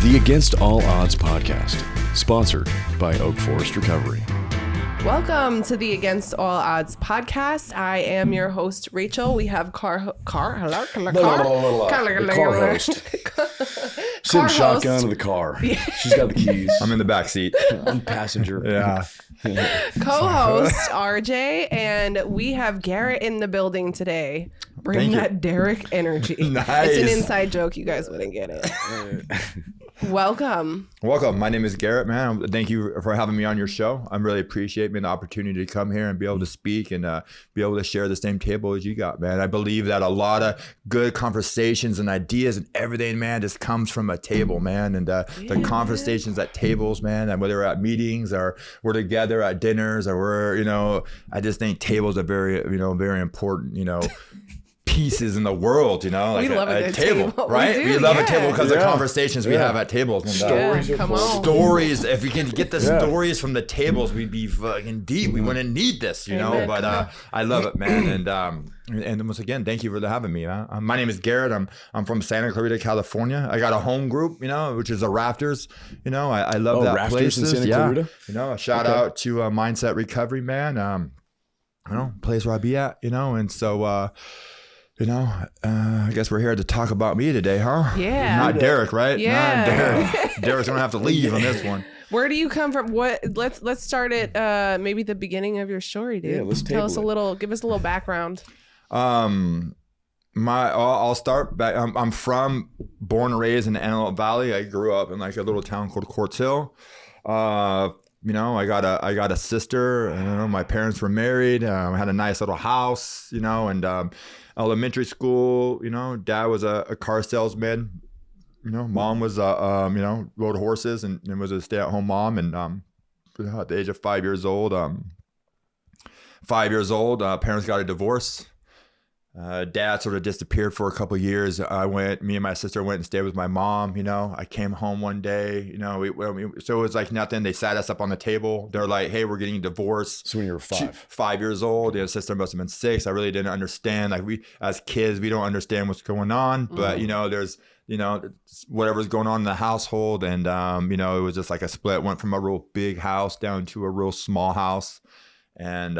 The Against All Odds podcast, sponsored by Oak Forest Recovery. Welcome to the Against All Odds podcast. I am your host, Rachel. We have The car host. Sitting shotgun in the car. She's got the keys. I'm in the back seat. I'm passenger. Yeah. Co-host RJ, and we have Garet in the building today. Bring that Derek energy. Nice. It's an inside joke. You guys wouldn't get it. Welcome. My name is Garet, man. Thank you for having me on your show. I really appreciate the opportunity to come here and be able to speak and be able to share the same table as you got, man. I believe that a lot of good conversations and ideas and everything, man, just comes from a table, man. And the conversations at tables, man, and whether we're at meetings or we're together at dinners or we're, I just think tables are very, very important, pieces in the world, like we love a table, right? We love a table because the conversations we have at tables. And Stories stories. If we can get the stories from the tables, we'd be fucking deep. We wouldn't need this, But I love it, man. And once again, thank you for having me. My name is Garet. I'm from Santa Clarita, California. I got a home group, which is the Rafters. I love that Rafters place. in Santa Clarita? A shout out to Mindset Recovery, man. Place where I be at, and so. I guess we're here to talk about me today, huh? Yeah. Not Derek, right? Yeah. Not Derek. Derek's gonna have to leave on this one. Where do you come from? Let's start at maybe the beginning of your story, dude. Yeah, let's tell us give us a little background. I'll start back. I'm born and raised in the Antelope Valley. I grew up in like a little town called Quartz Hill. I got a sister. My parents were married. I had a nice little house. And elementary school. Dad was a car salesman. Mom was rode horses and was a stay-at-home mom. And at the age of 5 years old, parents got a divorce. Dad sort of disappeared for a couple of years. Me and my sister went and stayed with my mom. I came home one day, so it was like nothing. They sat us up on the table. They're like, hey, we're getting divorced. So when you were 5 years old, the sister must have been 6. I really didn't understand. Like as kids, we don't understand what's going on, but there's, whatever's going on in the household. And, it was just like a split, went from a real big house down to a real small house. And,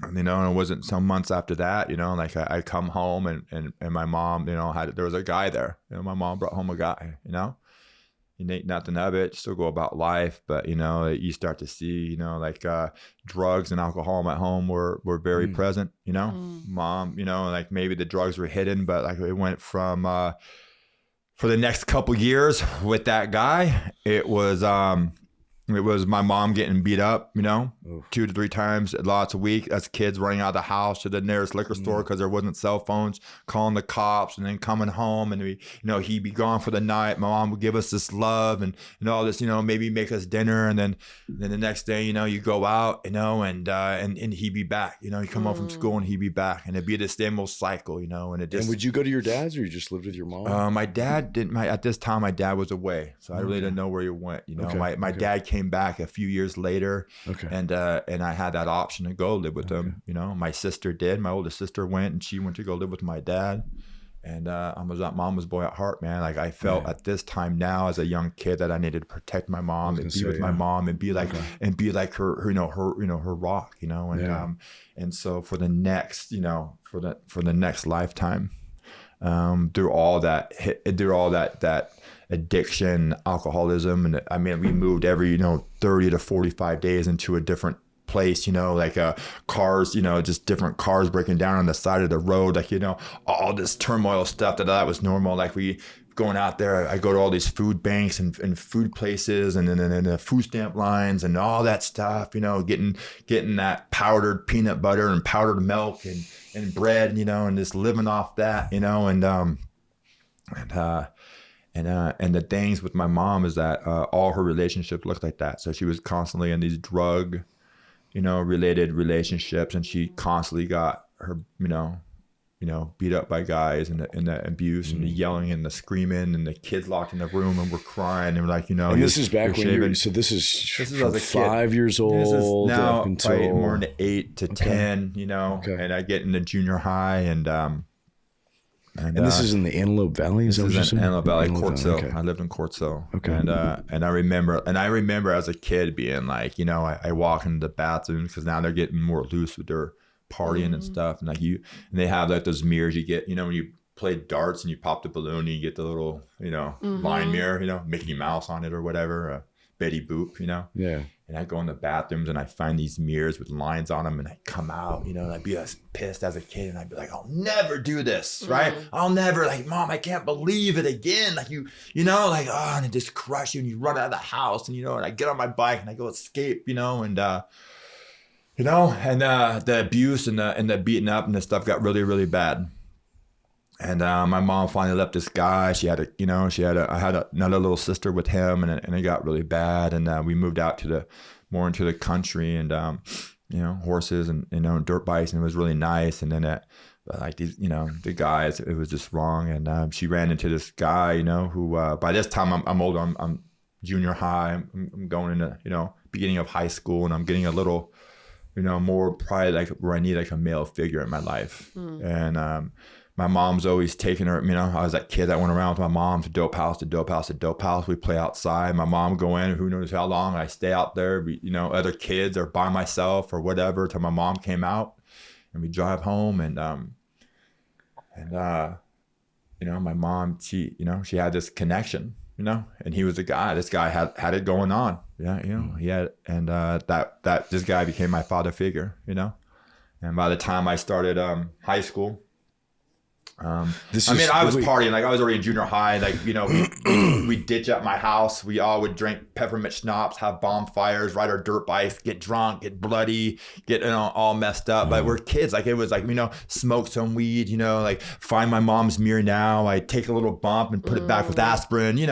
and it wasn't some months after that, like I come home and my mom, there was a guy there. My mom brought home a guy, you think nothing of it, still go about life. But, you start to see, like drugs and alcohol at home were very present, Mom, like maybe the drugs were hidden, but like it went from, for the next couple years with that guy, it was my mom getting beat up, 2 to 3 times, lots a week as kids, running out of the house to the nearest liquor store because there wasn't cell phones, calling the cops, and then coming home and he'd be gone for the night. My mom would give us this love and all this, maybe make us dinner, and then the next day, you go out, and he'd be back. You come home from school and he'd be back, and it'd be the same old cycle, and it just. And would you go to your dad's, or you just lived with your mom? My dad didn't. At this time, my dad was away, so I really didn't know where he went. My dad came back a few years later, and I had that option to go live with him. My sister did. My oldest sister went, and she went to go live with my dad. And I was that mama's boy at heart, man. Like I felt at this time now as a young kid that I needed to protect my mom and be with my mom and be like her her rock, and so for the next for the next lifetime, through all that addiction, alcoholism, and we moved every 30 to 45 days into a different place, cars, just different cars breaking down on the side of the road, all this turmoil stuff that was normal. Like we going out there, I go to all these food banks and food places and then the food stamp lines and all that stuff, getting that powdered peanut butter and powdered milk and bread, and just living off that, and the things with my mom is that all her relationships looked like that. So she was constantly in these drug, related relationships, and she constantly got her, beat up by guys and the abuse and the yelling and the screaming and the kids locked in the room and we're crying and we're like, And this is back when you're, so this is from 5 years old. This is now up until more than 8 to 10, and I get into junior high and And this is in the Antelope Valley. This is in Antelope Valley, Quartz Hill. Okay. I lived in Quartz Hill. Okay. And I remember as a kid being like, I walk into the bathrooms because now they're getting more loose with their partying and stuff. And and they have like those mirrors you get, when you play darts and you pop the balloon and you get the little, line mirror, Mickey Mouse on it or whatever, Betty Boop, Yeah. And I go in the bathrooms and I find these mirrors with lines on them and I come out, and I'd be pissed as a kid and I'd be like, I'll never do this, right? I'll never, like, Mom, I can't believe it again. Like and it just crush you and you run out of the house and, and I get on my bike and I go escape, and the abuse and the beating up and the stuff got really, really bad. And my mom finally left this guy. I had another little sister with him, and it got really bad. And we moved out more into the country, and horses and dirt bikes, and it was really nice. And then the guys, it was just wrong. And she ran into this guy, who by this time I'm older. I'm junior high. I'm going into beginning of high school, and I'm getting a little more probably like where I need like a male figure in my life. And my mom's always taking her, I was that kid that went around with my mom to dope house. We play outside. My mom go in, who knows how long. I stay out there, other kids or by myself or whatever till my mom came out, and we drive home. And my mom, she had this connection, and he was the guy. This guy had it going on. Yeah, he had, and this guy became my father figure, And by the time I started high school, I was partying, like I was already in junior high, like, we ditch at my house. We all would drink peppermint schnapps, have bonfires, ride our dirt bikes, get drunk, get bloody, get all messed up. But we're kids, like it was like, smoke some weed, like find my mom's mirror now. I take a little bump and put it back with aspirin, and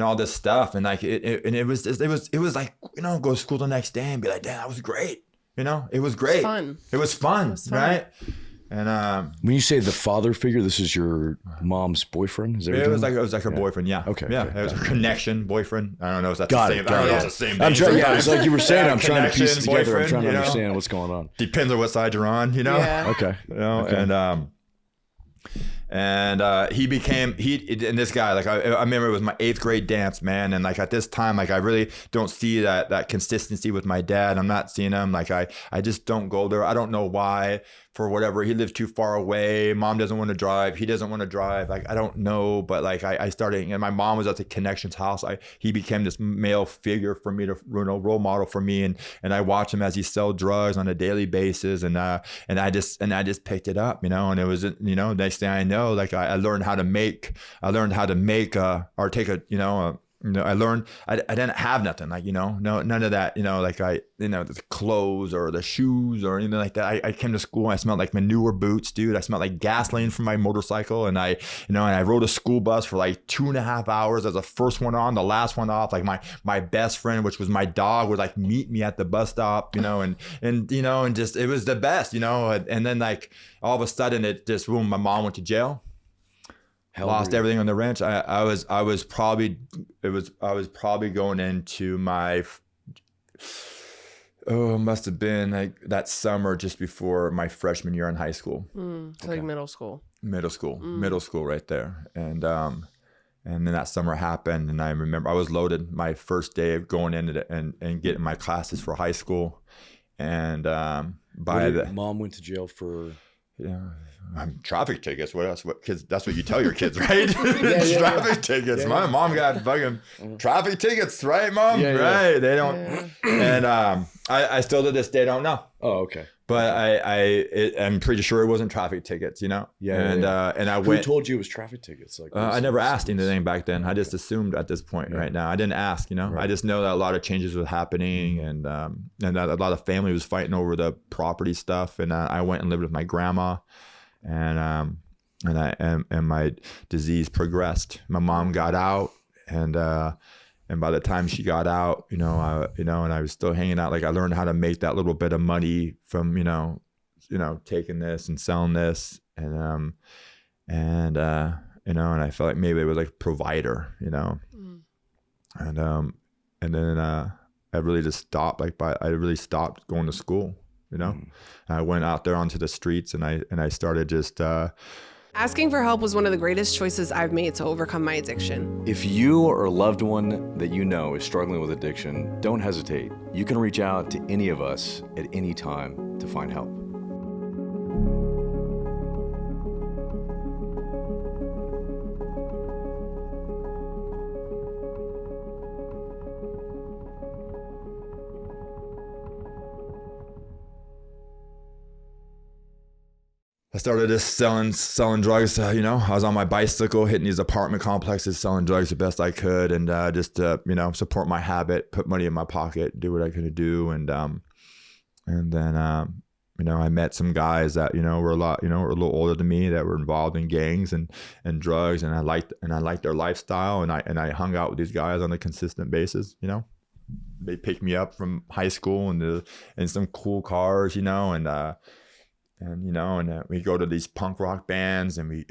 all this stuff. And like it was like, go to school the next day and be like, damn, that was great. It was great. It was fun, right? And when you say the father figure, this is your mom's boyfriend? Is that it was like her boyfriend, yeah. Okay. Yeah, it was a connection boyfriend. I don't know if that's the same. I don't know if it's the same I'm thing. it's like you were saying. I'm trying to piece it together. I'm trying to you know? understand what's going on. Depends on what side you're on, Yeah. Okay. Okay. And this guy, like I remember it was my 8th grade dance, man. And like at this time, like I really don't see that consistency with my dad. I'm not seeing him. Like I just don't go there. I don't know why, for whatever. He lives too far away. Mom doesn't want to drive. He doesn't want to drive. Like, I don't know. But like I started, and my mom was at the Connections house. He became this male figure for me, to role model for me. And I watch him as he sell drugs on a daily basis. And I just picked it up, and it was, next thing I know, like I learned how to make, or take I learned, I didn't have nothing, like, none of that, like the clothes or the shoes or anything like that. I came to school and I smelled like manure boots, dude. I smelled like gasoline from my motorcycle. And I rode a school bus for like 2.5 hours as the first one on, the last one off. Like my best friend, which was my dog, would like meet me at the bus stop, and just, it was the best, and then like all of a sudden it just, boom, my mom went to jail. Lost everything on the ranch. I was probably going into my, must have been like that summer just before my freshman year in high school. Like middle school. Middle school right there. And then that summer happened, and I remember I was loaded my first day of going in and getting my classes for high school. And mom went to jail for. Yeah, traffic tickets. What else? What kids? That's what you tell your kids, right? Traffic tickets. Yeah, my mom got fucking traffic tickets, right, Mom? Yeah, right. They don't. Yeah. And I still to this day don't know. Oh, okay. But I'm pretty sure it wasn't traffic tickets, Yeah. And I Who went. told you it was traffic tickets? Like I never asked anything back then. I just assumed at this point right now. I didn't ask, Right. I just know that a lot of changes were happening, and that a lot of family was fighting over the property stuff. And I went and lived with my grandma, and my disease progressed. My mom got out, and by the time she got out, and I was still hanging out. Like I learned how to make that little bit of money from, taking this and selling this, and I felt like maybe it was like a provider, and then I really just stopped. I really stopped going to school, I went out there onto the streets, and I started just Asking for help was one of the greatest choices I've made to overcome my addiction. If you or a loved one that you know is struggling with addiction, don't hesitate. You can reach out to any of us at any time to find help. I started just selling drugs. I was on my bicycle, hitting these apartment complexes, selling drugs the best I could, and just to support my habit, put money in my pocket, do what I could do, and then I met some guys that were a little older than me that were involved in gangs and drugs, and I liked their lifestyle, and I hung out with these guys on a consistent basis. They picked me up from high school in some cool cars, and we go to these punk rock bands and we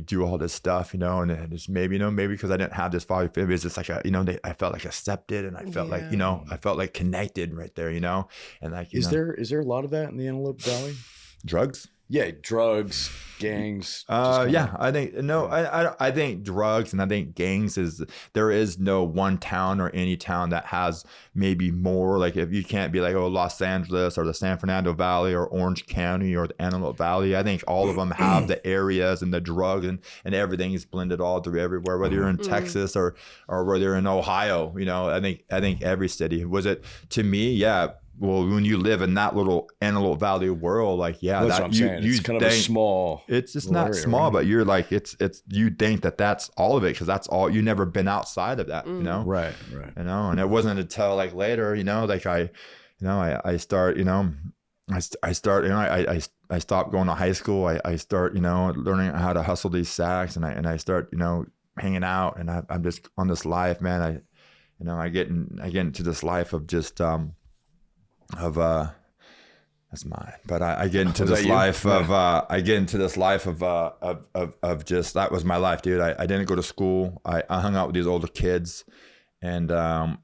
do all this stuff, and it's maybe because I didn't have this father figure, it's just like I felt like accepted, and I felt like I felt like connected right there, and like is there a lot of that in the Antelope Valley? Drugs? Yeah, drugs, gangs. I think drugs and I think gangs there is no one town or any town that has maybe more. Like, if you can't be like, Los Angeles or the San Fernando Valley or Orange County or the Antelope Valley. I think all of them have the areas and the drug and everything is blended all through everywhere, whether you're in Texas or whether you're in Ohio. I think every city. Was it to me? Yeah. Well, when you live in that little Antelope Valley world, like, that's what I'm saying. It's kind of a small. It's just not area, small, right? But you're like, you think that's all of it because that's all. You never been outside of that, Right. And it wasn't until like later, I stopped going to high school. I start, learning how to hustle these sacks, and I start, hanging out, and I'm just on this life, man. I get into this life of just that's mine, but I get into this life of just, that was my life, dude. I didn't go to school. I hung out with these older kids, and I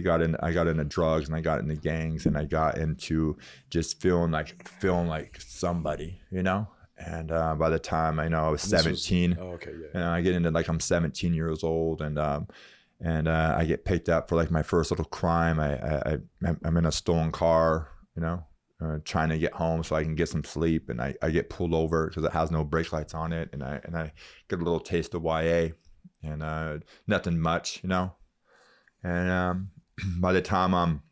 got into drugs, and I got into gangs, and I got into just feeling like somebody, and by the time I was 17, and I get into like, I'm 17 years old, and I get picked up for like my first little crime. I'm in a stolen car, trying to get home so I can get some sleep, and I get pulled over because it has no brake lights on it, and I get a little taste of YA, and nothing much, and by the time I'm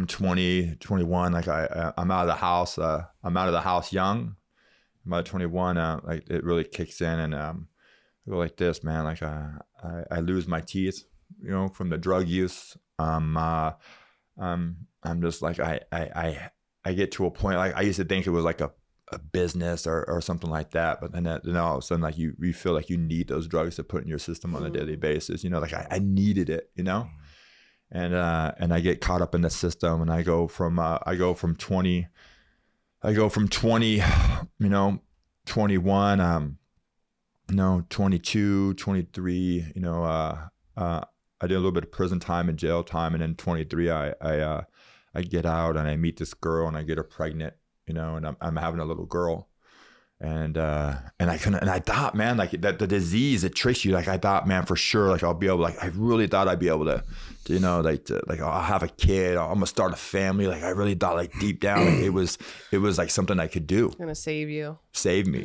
20, 21, like I'm out of the house. I'm out of the house young. By 21, like it really kicks in, and I go like this, man. Like I lose my teeth, from the drug use. I'm just like I get to a point, like I used to think it was like a business or something like that, but then all of a sudden, like you feel like you need those drugs to put in your system on a daily basis. Like I needed it, and I get caught up in the system, and I go from 20, 21, 22, 23, I did a little bit of prison time and jail time, and then 23, I get out and I meet this girl and I get her pregnant, and I'm having a little girl, and I thought, man, like that the disease, it tricks you. Like I thought, man, for sure, like I'll be able, like I really thought I'd be able to like I'll have a kid, I'm gonna start a family. Like I really thought, like deep down, like it was like something I could do. It's gonna save me,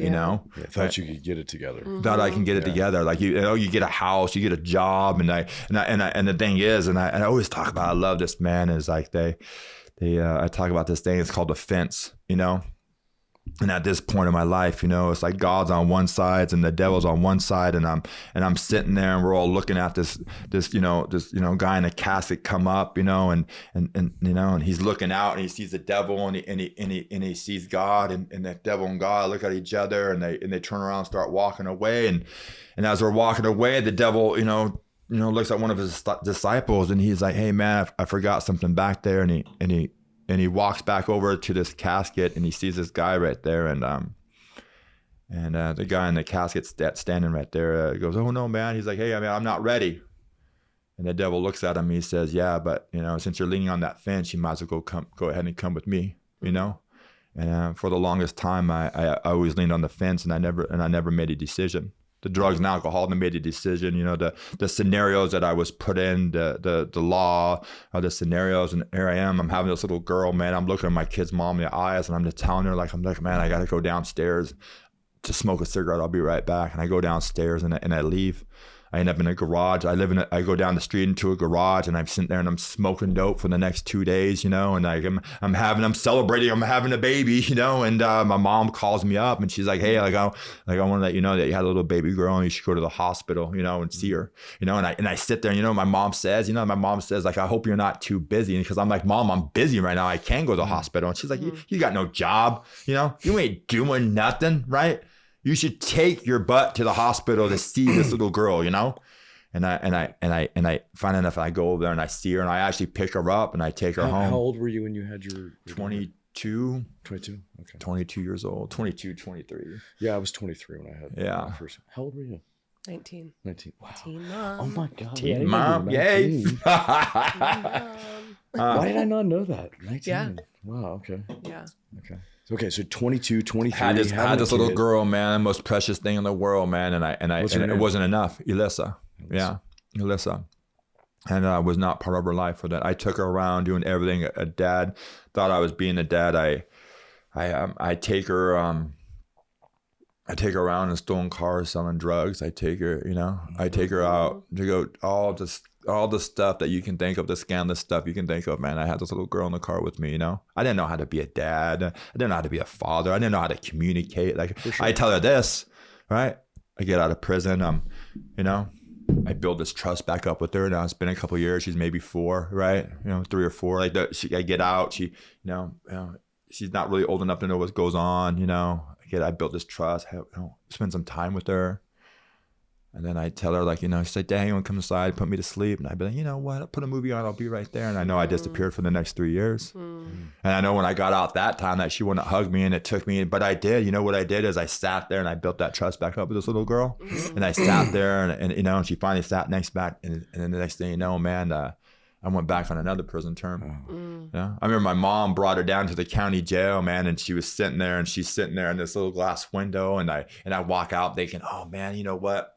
I thought you could get it together. Thought I can get it together. Like you get a house, you get a job, and the thing is, and I always talk about, I love this, man, is like I talk about this thing. It's called the fence, And at this point in my life, it's like God's on one side and the devil's on one side, and I'm sitting there, and we're all looking at this guy in a casket come up, and he's looking out, and he sees the devil, and he sees God, and the devil and God look at each other, and they turn around and start walking away, and as we're walking away, the devil looks at one of his disciples, and he's like, "Hey man, I forgot something back there," and he walks back over to this casket, and he sees this guy right there, and the guy in the casket standing right there goes, "Oh no, man." He's like, "Hey, I'm not ready." And the devil looks at him. He says, "Yeah, but since you're leaning on that fence, you might as well go ahead and come with me, And for the longest time, I always leaned on the fence, and I never made a decision. The drugs and alcohol, and I made a decision. You know, the scenarios that I was put in, the law, the scenarios, and here I am. I'm having this little girl, man. I'm looking at my kid's mom in the eyes, and I'm just telling her, like, man, I gotta go downstairs to smoke a cigarette. I'll be right back. And I go downstairs and I leave. I end up in a garage. I go down the street into a garage, and I'm sitting there and I'm smoking dope for the next 2 days, you know, and I'm celebrating, I'm having a baby, you know, and my mom calls me up and she's like, hey, I want to let you know that you had a little baby girl and you should go to the hospital, you know, and see her, you know, and I sit there, you know, my mom says, like, I hope you're not too busy, because I'm like, Mom, I'm busy right now. I can't go to the hospital. And she's like, you got no job, you know, you ain't doing nothing, right? You should take your butt to the hospital to see this little girl, you know? And I find enough, I go over there and I see her, and I actually pick her up and I take her home. How old were you when you had your 22? 22? Okay. 22 years old. 22, 23. Yeah, I was 23 when I had my first. How old were you? 19. 19. Wow. Teen mom. Oh my God. Teen mom. Yay. Why did I not know that? 19. Yeah. Wow. Okay. Yeah. Okay. Okay. So 22, 23. Had this little girl, man, the most precious thing in the world, man. And it wasn't enough. Elissa. Yeah. Elissa. And I was not part of her life for that. I took her around doing everything a dad thought I was being a dad. I take her around in stolen cars, selling drugs. I take her, you know, I take her out to go all the stuff that you can think of, the scandalous stuff you can think of, man. I had this little girl in the car with me, you know. I didn't know how to be a dad. I didn't know how to be a father. I didn't know how to communicate. Like, sure. I tell her this, right? I get out of prison, you know, I build this trust back up with her. Now it's been a couple of years. She's maybe 4, right? You know, 3 or 4. Like I get out. She, you know, she's not really old enough to know what goes on. You know, I built this trust. Spend some time with her, and then I tell her, like, you know, she's like, "Dad, you want to come inside, put me to sleep?" And I'd be like, "You know what? I'll put a movie on. I'll be right there." And I know I disappeared for the next 3 years. And I know when I got out that time that she wouldn't hug me, and it took me. But I did. You know what I did is I sat there and I built that trust back up with this little girl. And I sat there, and you know, and she finally sat next back, and then the next thing you know, man, I went back on another prison term. Yeah, I remember my mom brought her down to the county jail, man, and she was sitting there, and she's sitting there in this little glass window, and I walk out thinking, oh man, you know what?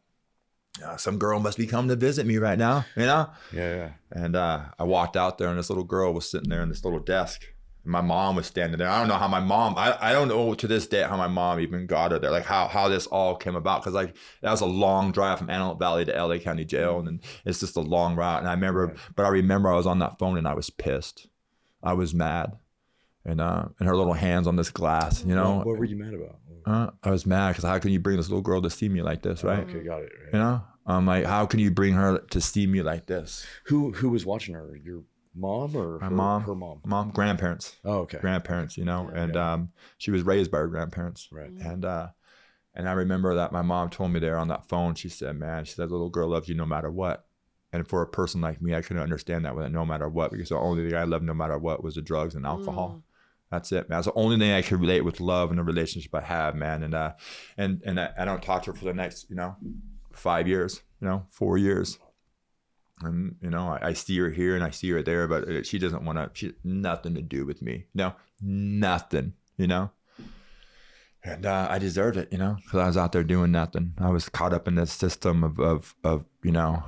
Some girl must be coming to visit me right now, you know? Yeah. And I walked out there, and this little girl was sitting there in this little desk. And my mom was standing there. I don't know how my mom, I don't know to this day how my mom even got her there, like how this all came about. Because like that was a long drive from Antelope Valley to LA County Jail, and it's just a long route. And I remember I was on that phone and I was pissed. I was mad. And her little hands on this glass, you know. What were you mad about? I was mad because how can you bring this little girl to see me like this, right? Okay, got it. Right. You know, I'm like, how can you bring her to see me like this? Who was watching her? Your mom or my mom? Her mom? Mom, grandparents. Oh, okay. Grandparents, you know, and she was raised by her grandparents. Right. And I remember that my mom told me there on that phone, she said, man, she said, little girl loves you no matter what. And for a person like me, I couldn't understand that with it, no matter what, because the only thing I loved no matter what was the drugs and alcohol. That's it, man. That's the only thing I could relate with love and the relationship I have, man. And I don't talk to her for the next, you know, 5 years, you know, 4 years. And, you know, I see her here and I see her there, but she doesn't want to, she nothing to do with me. No, nothing, you know. And I deserved it, you know, because I was out there doing nothing. I was caught up in this system of you know,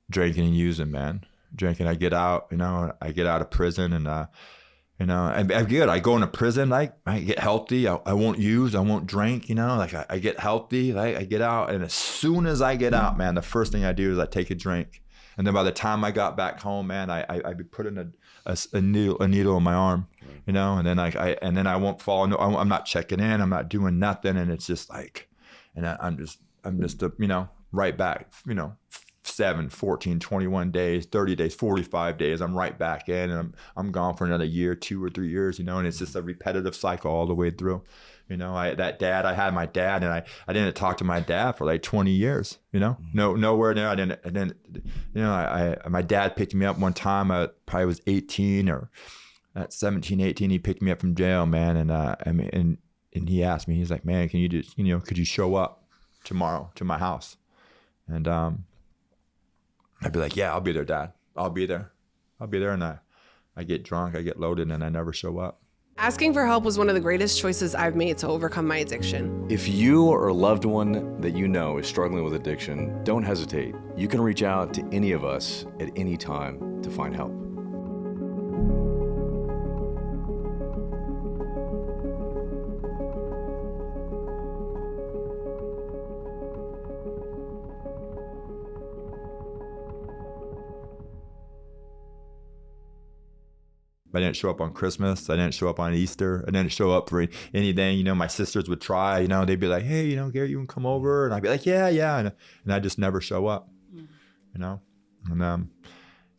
drinking and using, man. Drinking, I get out, you know, I get out of prison and, you know, I'm good. I go into prison, like I get healthy. I won't use, I won't drink, you know, like I get healthy, like I get out. And as soon as I get out, man, the first thing I do is I take a drink. And then by the time I got back home, man, I'd be putting a needle in my arm, you know, and then I won't fall. No, I'm not checking in. I'm not doing nothing. And it's just like, and I'm just, you know, right back, you know, 7, 14, 21 days, 30 days, 45 days, I'm right back in, and I'm gone for another year, 2 or 3 years, you know, and it's just a repetitive cycle all the way through. You know, I had my dad, and I didn't talk to my dad for like 20 years, you know, nowhere near. I didn't, you know, my dad picked me up one time. I probably was 18 or at 17, 18. He picked me up from jail, man. And he asked me, he's like, man, can you just, you know, could you show up tomorrow to my house? And, I'd be like, yeah, I'll be there, Dad. I'll be there. And I get drunk, I get loaded, and I never show up. Asking for help was one of the greatest choices I've made to overcome my addiction. If you or a loved one that you know is struggling with addiction, don't hesitate. You can reach out to any of us at any time to find help. I didn't show up on Christmas. I didn't show up on Easter. I didn't show up for anything. You know, my sisters would try, you know, they'd be like, hey, you know, Garet, you can come over. And I'd be like, yeah. And I just never show up, you know, and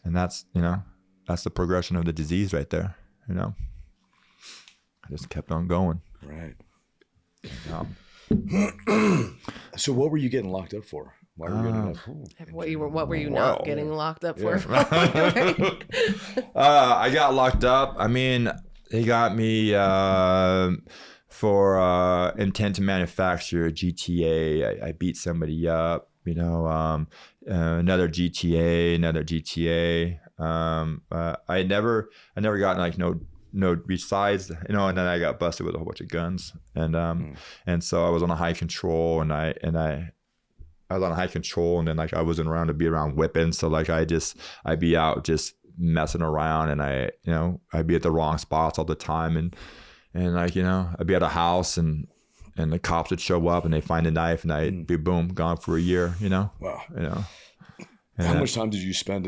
that's, you know, that's the progression of the disease right there. You know, I just kept on going. Right. So what were you getting locked up for? Why were you getting up? What were you not getting locked up for? I got locked up. I mean, they got me for intent to manufacture GTA. I beat somebody up, you know, another GTA. I never got like no besides, you know, and then I got busted with a whole bunch of guns, and so I was on a high control, and I was on high control, and then like I wasn't around to be around whipping, so like I'd be out just messing around, and I'd be at the wrong spots all the time, and like, you know, I'd be at a house, and the cops would show up, and they find a knife, and I'd be boom, gone for a year, you know. Wow. You know. How much time did you spend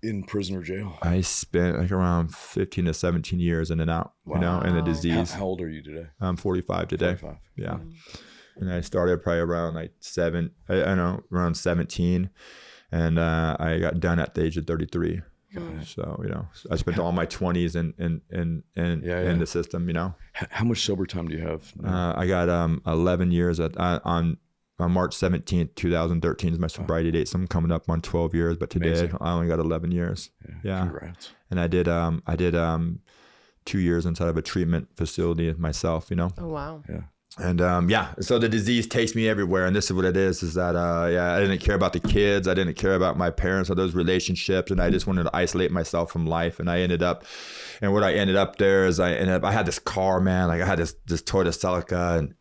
in prison or jail? I spent like around 15 to 17 years in and out, you know, in the disease. How old are you today? I'm 45 today. 45. Yeah. And I started probably around like around 17. And I got done at the age of 33. So, you know, I spent all my 20s in the system, you know. How much sober time do you have now? I got 11 years on March 17th, 2013 is my sobriety date. So I'm coming up on 12 years, but today Amazing. I only got 11 years. Yeah. Congrats. And I did 2 years inside of a treatment facility myself, you know. Oh, wow. Yeah. And so the disease takes me everywhere, and this is what it is that I didn't care about the kids, I didn't care about my parents or those relationships, and I just wanted to isolate myself from life. And I ended up there is I had this car, man, like I had this Toyota Celica,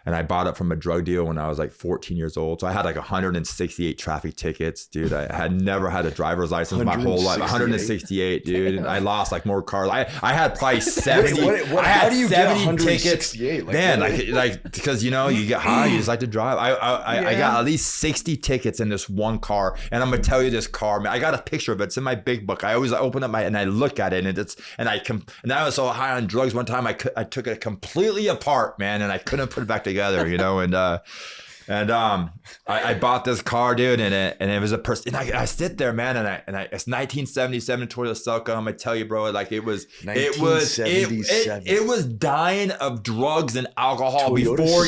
and I bought it from a drug deal when I was like 14 years old. So I had like 168 traffic tickets, dude. I had never had a driver's license my whole life. 168, dude. And I lost like more cars. I had probably 70. How do you get 168 tickets? Man, like because, you know, you get high, you just like to drive. I got at least 60 tickets in this one car. And I'm gonna tell you, this car, man, I got a picture of it. It's in my big book. I always open up and I look at it, and I was so high on drugs one time, I took it completely apart, man, and I couldn't put it back together, you know. I bought this car, dude, and it was a person. I sit there, man, and it's 1977 Toyota Celica. I'm gonna tell you, bro, like it was dying of drugs and alcohol before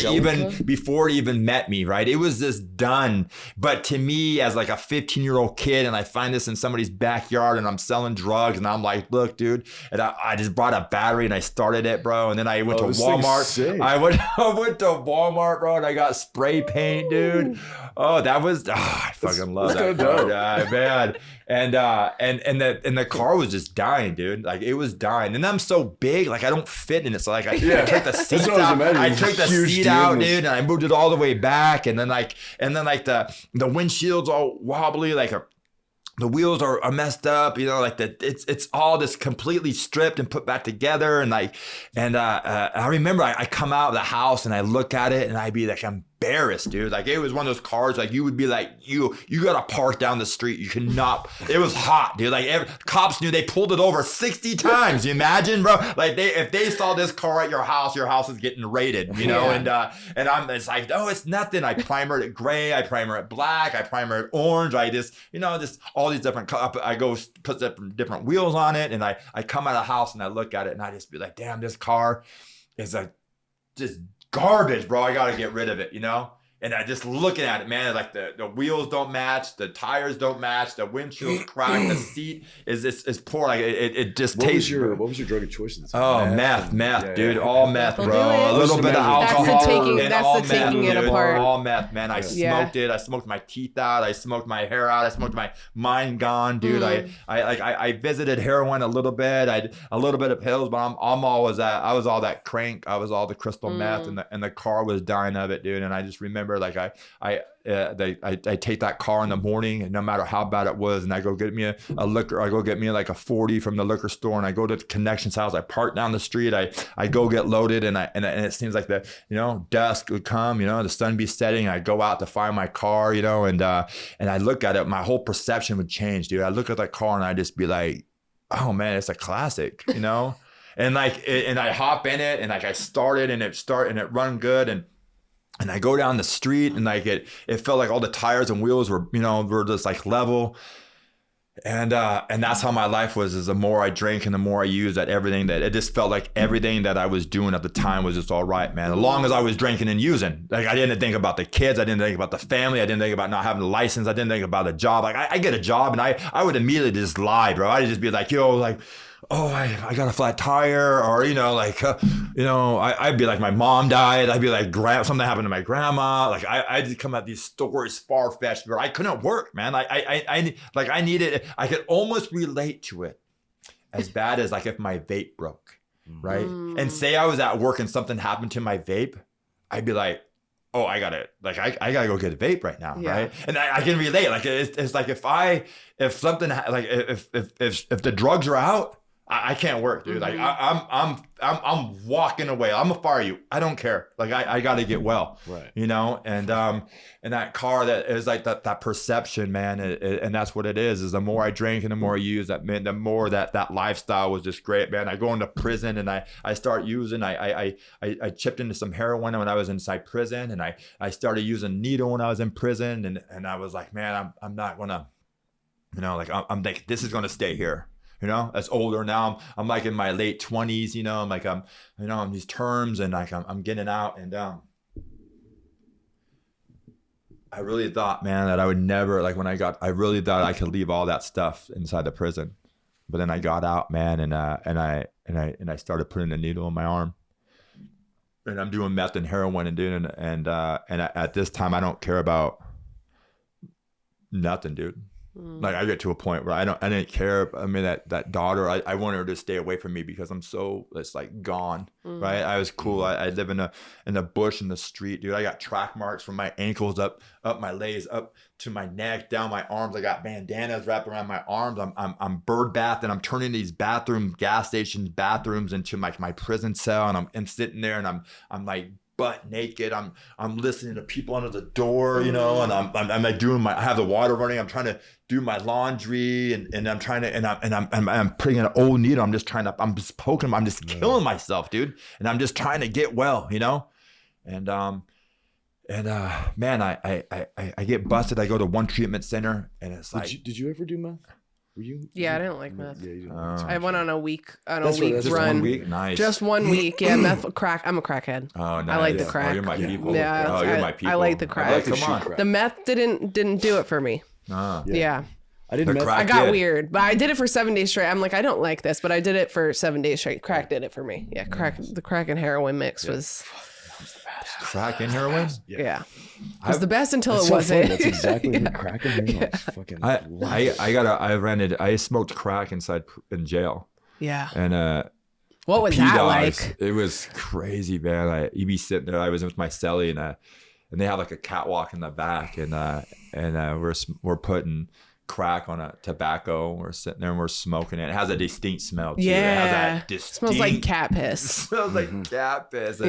it even met me, right? It was just done. But to me, as like a 15-year-old kid, and I find this in somebody's backyard, and I'm selling drugs, and I'm like, look, dude, and I just brought a battery and I started it, bro, and then I went to Walmart. I went to Walmart, bro, and I got spray paint, dude. Oh, I fucking love that car, man. And the car was just dying, dude. Like it was dying. And I'm so big, like I don't fit in it. So like I took the seat out. I took the seat out, dude, and I moved it all the way back. And then the windshield's all wobbly, like the wheels are messed up, you know, like it's all just completely stripped and put back together. And I remember I come out of the house and I look at it and I'd be like, I'm embarrassed, dude. Like it was one of those cars, like you would be like, you gotta park down the street. You cannot. It was hot, dude. Like cops knew. They pulled it over 60 times. You imagine, bro? Like if they saw this car at your house is getting raided, you know. And it's like, oh, it's nothing. I primer it gray. I primer it black. I primer it orange. I just all these different. I go put different wheels on it, and I come out of the house and I look at it and I just be like, damn, this car is just garbage, bro. I gotta get rid of it, you know. And I just looking at it, man, like the wheels don't match, the tires don't match, the windshield's cracked, the seat is poor. Like it just tastes. What was your drug of choice at the time? Oh, meth, dude. All meth, That'll bro. do it. A little bit of alcohol. That's the taking it apart. All meth, man. I smoked it. I smoked my teeth out. I smoked my hair out. I smoked my mind gone, dude. I visited heroin a little bit. I did a little bit of pills, but I was all that crank. I was all the crystal meth, and the car was dying of it, dude. And I just remember, like I take that car in the morning, and no matter how bad it was, and I go get me a liquor. I go get me like a 40 from the liquor store, and I go to the Connections house. I park down the street. I go get loaded, and it seems like the dusk would come. The sun be setting. I go out to find my car. And I look at it. My whole perception would change, dude. I look at that car, and I just be like, oh man, it's a classic, And and I hop in it, and like I started, and it run good, and I go down the street, and like it felt like all the tires and wheels were just like level, and that's how my life was. Is the more I drank and the more I used, that everything that it just felt like everything that I was doing at the time was just all right, man. As long as I was drinking and using, like I didn't think about the kids, I didn't think about the family, I didn't think about not having a license, I didn't think about a job. Like I get a job, and I would immediately just lie, bro. I'd just be like, oh, I got a flat tire, or I'd be like, my mom died. I'd be like, something happened to my grandma. Like I'd just come at these stories far-fetched where I couldn't work, man. I needed. I could almost relate to it as bad as like if my vape broke, right? And say I was at work and something happened to my vape, I'd be like, oh, I gotta go get a vape right now, right? And I can relate. Like it's like if the drugs are out, I can't work, dude. Like I'm walking away. I'm gonna fire you. I don't care. Like I gotta get well, right? And that car, that is like that perception, man. And that's what it is. Is the more I drank and the more I used, the more that lifestyle was just great, man. I go into prison, and I start using. I chipped into some heroin when I was inside prison, and I started using needle when I was in prison, and I was like, man, I'm not gonna, I'm like, this is gonna stay here. As older now, I'm like in my late 20s, I'm like, on these terms, and like, I'm getting out, and I really thought, man, that I would never, like I really thought I could leave all that stuff inside the prison, but then I got out, man, and I started putting a needle in my arm, and I'm doing meth and heroin and at this time, I don't care about nothing, dude. Like I get to a point where I didn't care. I mean, that daughter, I wanted her to stay away from me because it's like gone, right? I was cool. I live in the bush in the street, dude. I got track marks from my ankles up my legs, up to my neck, down my arms. I got bandanas wrapped around my arms. I'm bird bathing. I'm turning these gas stations bathrooms into my prison cell, and I'm sitting there, and I'm like butt naked. I'm listening to people under the door, and I'm like I have the water running. I'm trying to do my laundry, and I'm trying to, and I'm putting an old needle. I'm just poking them. I'm just killing myself, dude. And I'm just trying to get well, and man, I get busted. I go to one treatment center, and it's like, did you ever do meth? Were you? Yeah, I didn't like meth. Yeah, you didn't. I went on a week run. just 1 week. Nice. Just 1 week. Yeah, meth crack. I'm a crackhead. Oh, nice. I like the crack. Oh, you're my people. Yeah, you're my people. I like the crack. Come on. The meth didn't do it for me. Yeah. I didn't. I got weird, but I did it for 7 days straight. I'm like, I don't like this, but I did it for 7 days straight. Crack did it for me. Yeah, the crack and heroin mix was. Crack and heroin? Yeah. It was the best until it wasn't. That's exactly what crack and heroin was. Fucking I smoked crack in jail. Yeah. And what was that like? It was crazy, man. You'd be sitting there. I was with my cellie, and they have like a catwalk in the back, and we're putting crack on a tobacco. We're sitting there and we're smoking it. It has a distinct smell too. Yeah. It has that distinct, smells like cat piss. Smells like cat piss.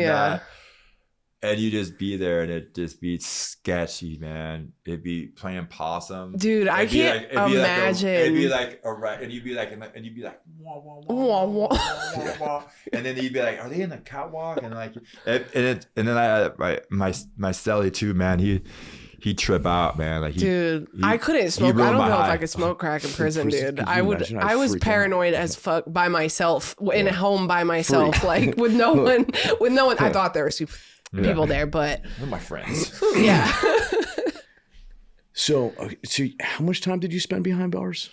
And you just be there, and it just be sketchy, man. It'd be playing possum. Dude, I can't imagine. It'd be like and you'd be like, wah, wah, wah, wah, wah, wah. And then you'd be like, are they in the catwalk? And like, and then my cellie too, man. He'd trip out, man. Like I couldn't smoke. I don't know if I could smoke crack in prison, dude. I was paranoid as fuck by myself in a home by myself, like with no one. I thought they were super. people there, but They're my friends. yeah. So how much time did you spend behind bars?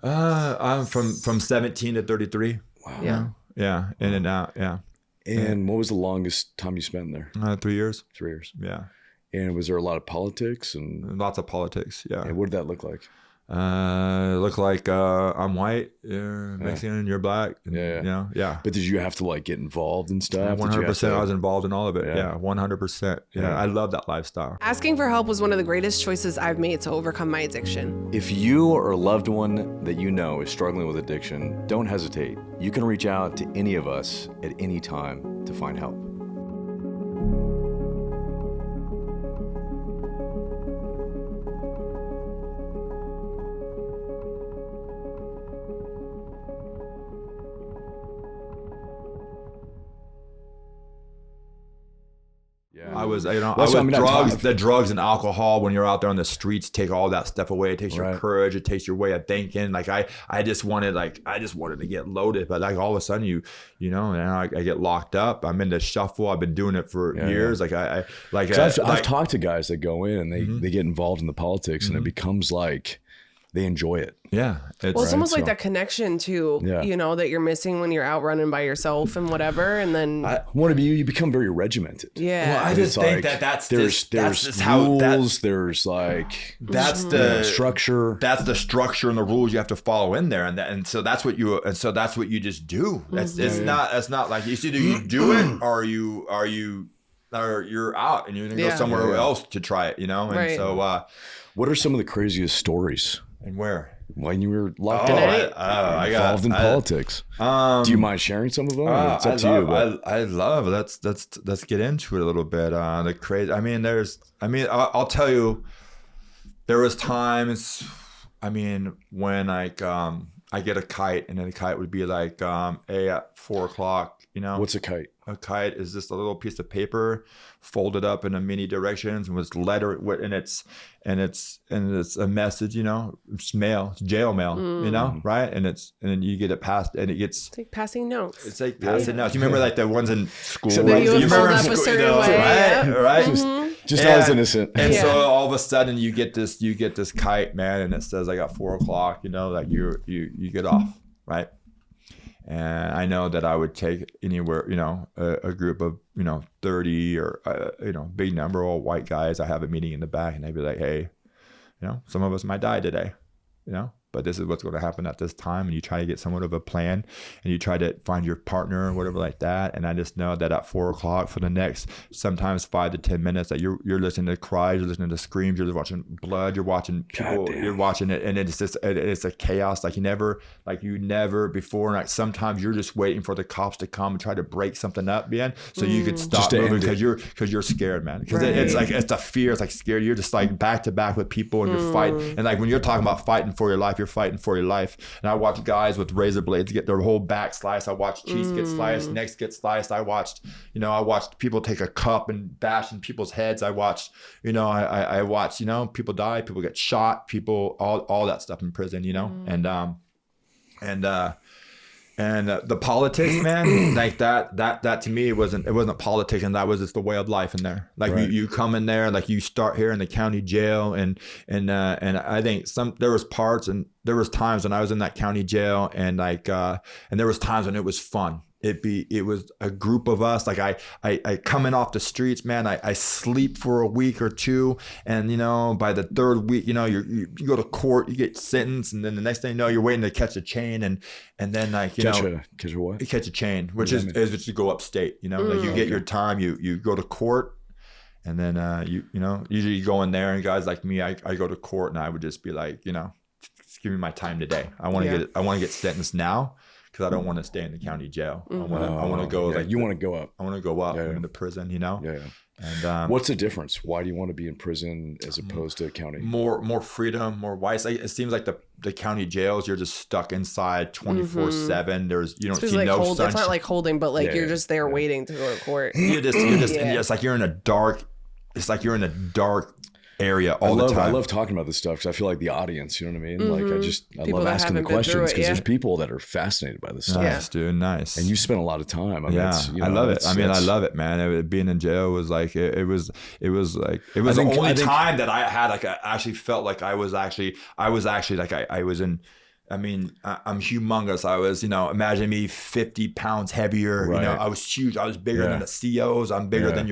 I'm from 17 to 33. Wow. Yeah. Yeah, in and out. Yeah, And what was the longest time you spent there? 3 years. 3 years. Yeah, And was there a lot of politics and lots of politics. Yeah. what did that look like? Look like I'm white, you're Mexican, you're black. And, yeah. But did you have to like get involved and stuff? Did you have 100%. to- I was involved in all of it. Yeah. Yeah, 100%. Yeah, I love that lifestyle. Asking for help was one of the greatest choices I've made to overcome my addiction. If you or a loved one that you know is struggling with addiction, don't hesitate. You can reach out to any of us at any time to find help. Yeah. I was, Well, the drugs and alcohol when you're out there on the streets take all that stuff away. It takes your Right. courage. It takes your way of thinking. Like I just wanted to get loaded, but like all of a sudden and I get locked up. I'm in the shuffle. I've been doing it for years. Yeah. I've talked to guys that go in and they get involved in the politics and it becomes like they enjoy it. Yeah. It's almost like that connection too, that you're missing when you're out running by yourself and whatever. And then you become very regimented. yeah. Well, I just think that's there's rules. There's like that's the structure. That's the structure and the rules you have to follow in there, and so that's what you just do. It's not like it's either you do it or you're out and you're gonna go somewhere else to try it, And Right. so What are some of the craziest stories and where? when you were locked up, involved in politics? Do you mind sharing some of them? It's up to you. But I love. Let's get into it a little bit. The crazy. I'll tell you. There was times. When I get a kite, and then the kite would be like at 4 o'clock. what's a kite? A kite is just a little piece of paper folded up in a many directions and was letter and it's a message, it's mail, it's jail mail, right? And then you get it passed and it gets It's like passing notes. it's like passing notes. You remember like the ones in school, So right? you would fold up a certain way, right? Just always innocent. And so all of a sudden you get this kite, man, and it says like at 4 o'clock, like you get off, right? And I know that I would take anywhere, a group of, 30 or, big number of white guys. I have a meeting in the back and they'd be like, hey, some of us might die today, but this is what's going to happen at this time. And you try to get somewhat of a plan and you try to find your partner or whatever like that. And I just know that at 4 o'clock for the next, sometimes 5 to 10 minutes that you're listening to cries, you're listening to screams, you're watching blood, you're watching people, you're watching it. And it's just, it's a chaos. Like you never before. Like sometimes you're just waiting for the cops to come and try to break something up, man. So you could stop moving because you're scared, man. Because it's like, it's the fear. It's like scared. You're just like back to back with people and you're fighting. And like when you're talking about fighting for your life, you're fighting for your life. And I watched guys with razor blades get their whole back sliced. I watched cheeks get sliced, necks get sliced. I watched people take a cup and bash in people's heads. I watched people die, people get shot, people all that stuff in prison, and the politics, man, like that to me it wasn't politics, and that was just the way of life in there. Like right. you come in there, like you start here in the county jail, and I think there was times when I was in that county jail, and there was times when it was fun. It was a group of us. Like I coming off the streets, man. I sleep for a week or two, and by the third week, you go to court, you get sentenced, and then the next thing you know, you're waiting to catch a chain, and then catch a what? Catch a chain, which is to go upstate. Like you get your time, you go to court, and then usually you go in there, and guys like me, I go to court, and I would just be like, just give me my time today. I want to get sentenced now. Because I don't want to stay in the county jail. Mm-hmm. I want to go. Yeah, you want to go up. I want to go up into prison. Yeah. And what's the difference? Why do you want to be in prison as opposed to county? More freedom, more rights. It seems like the county jails, you're just stuck inside 24/7. There's you don't see like no sunshine. It's not like holding, but like you're just there waiting to go to court. You're just and it's like you're in a dark. It's like you're in a dark area all the time. I love talking about this stuff because I feel like the audience, you know what I mean? Like I People love that asking the haven't been through questions it, because yeah. there's people that are fascinated by this stuff. Nice, dude. Nice. And you spent a lot of time. I mean, Yeah, it's, you know, I love it. it's- I mean, I it's- love it, man. Being in jail was like it was the only time that I had like I actually felt like I was actually like I was in. I mean, I'm humongous. I was, imagine me 50 pounds heavier. Right. I was huge. I was bigger Yeah. than the COs. I'm bigger Yeah. than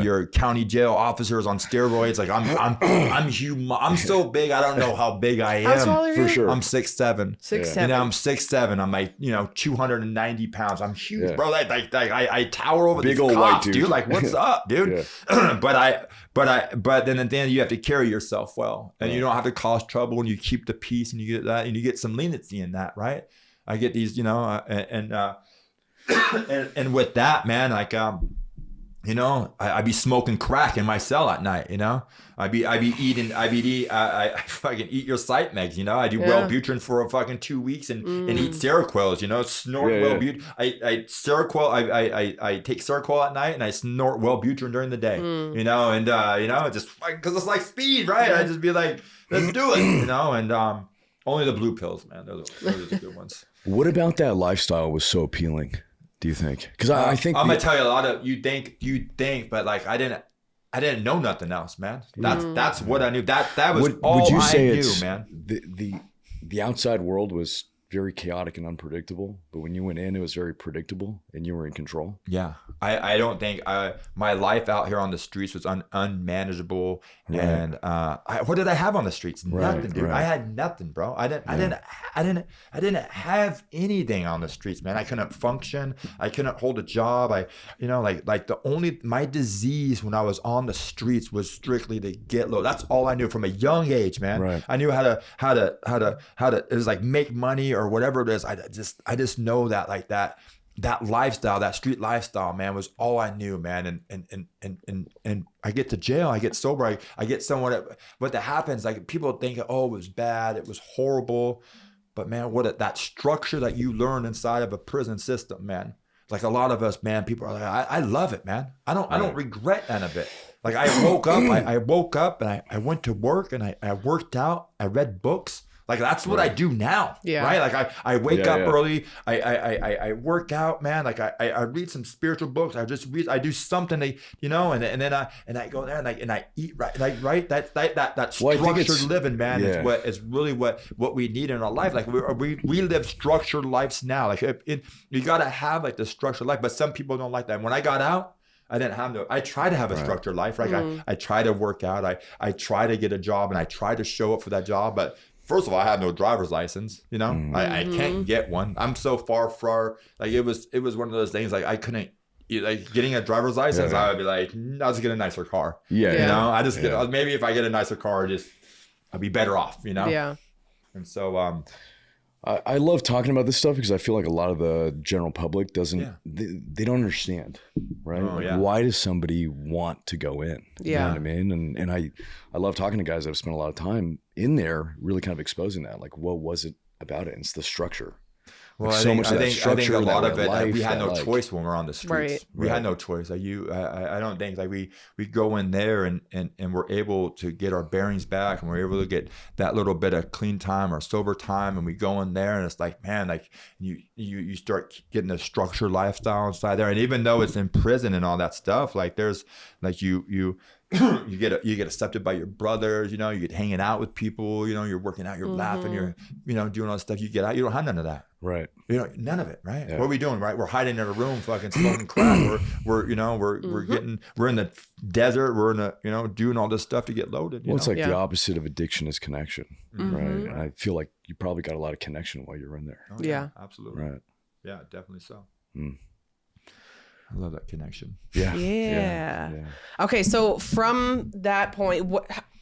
your county jail officers on steroids. Like I'm huge. I'm so big. I don't know how big I am. How tall are you? For sure. I'm 6'7". 6'7". I'm 6'7". I'm like, 290 pounds. I'm huge, Yeah. bro. I tower over Big these old cops, white dude. Like, what's up, dude? But then at the end you have to carry yourself well, and you don't have to cause trouble, and you keep the peace, and you get that, and you get some leniency in that, right? I get these, and with that, man, like, I'd be smoking crack in my cell at night, I'd be eating, I fucking eat your sight megs, I do Wellbutrin for a fucking 2 weeks and eat Seroquels, snort Wellbutrin. I take Seroquel at night and I snort Wellbutrin during the day, just fucking, cause it's like speed, right? I just be like, let's do it, and only the blue pills, man. Those are the good ones. What about that lifestyle was so appealing, do you think? Because I think I'm gonna tell you a lot of you think, but like I didn't know nothing else, man. That's what I knew. That was all would you I say knew, it's man. The outside world was very chaotic and unpredictable, but when you went in, it was very predictable and you were in control. Yeah, I don't think my life out here on the streets was unmanageable. Right. And what did I have on the streets? Nothing, dude. Right. I had nothing, bro. I didn't have anything on the streets, man. I couldn't function. I couldn't hold a job. My disease when I was on the streets was strictly to get low. That's all I knew from a young age, man. Right. I knew how to it was like make money or whatever it is. I just know that like that lifestyle, that street lifestyle, man, was all I knew, man. And I get to jail, I get sober, I get somewhat. What that happens, like people think, oh, it was bad, it was horrible, but man, that structure that you learn inside of a prison system, man. Like a lot of us, man, people are like, I love it, man. I don't regret none of it. Like I woke up, and I went to work and I worked out, I read books. Like that's what I do now, right? Like I wake up early, I work out, man. Like I read some spiritual books. I do something, and then I go there and I eat right, like that structured living, man. Is really what we need in our life. Like we live structured lives now. Like you gotta have like the structured life, but some people don't like that. And when I got out, I didn't have I try to have a structured life, right? I try to work out. I try to get a job and I try to show up for that job, but first of all, I have no driver's license. I can't get one. I'm so far. Like it was one of those things. Like I couldn't. Like getting a driver's license, I would be like, I'll just get a nicer car. I just get maybe if I get a nicer car, I'll be better off. Yeah. And so I love talking about this stuff because I feel like a lot of the general public doesn't, they don't understand, right? Why does somebody want to go in? You know what I mean? And I love talking to guys that have spent a lot of time in there, really kind of exposing that. Like, what was it about it? And it's the structure. Well, like I think a lot of it, like, we had no choice when we're on the streets. Right. We had no choice. Like I don't think like we go in there and we're able to get our bearings back, and we're able to get that little bit of clean time or sober time, and we go in there and it's like, man, like you start getting a structured lifestyle inside there, and even though it's in prison and all that stuff, like there's like you get accepted by your brothers, you get hanging out with people, you're working out, you're laughing, you're doing all that stuff. You get out, you don't have none of that. Right. None of it, right? Yeah. What are we doing, right? We're hiding in a room, fucking smoking crack. We're in the desert. We're in the, doing all this stuff to get loaded. It's like the opposite of addiction is connection, right? And I feel like you probably got a lot of connection while you're in there. Oh, yeah, absolutely. Right. Yeah, definitely so. I love that connection. Yeah. Okay, so from that point,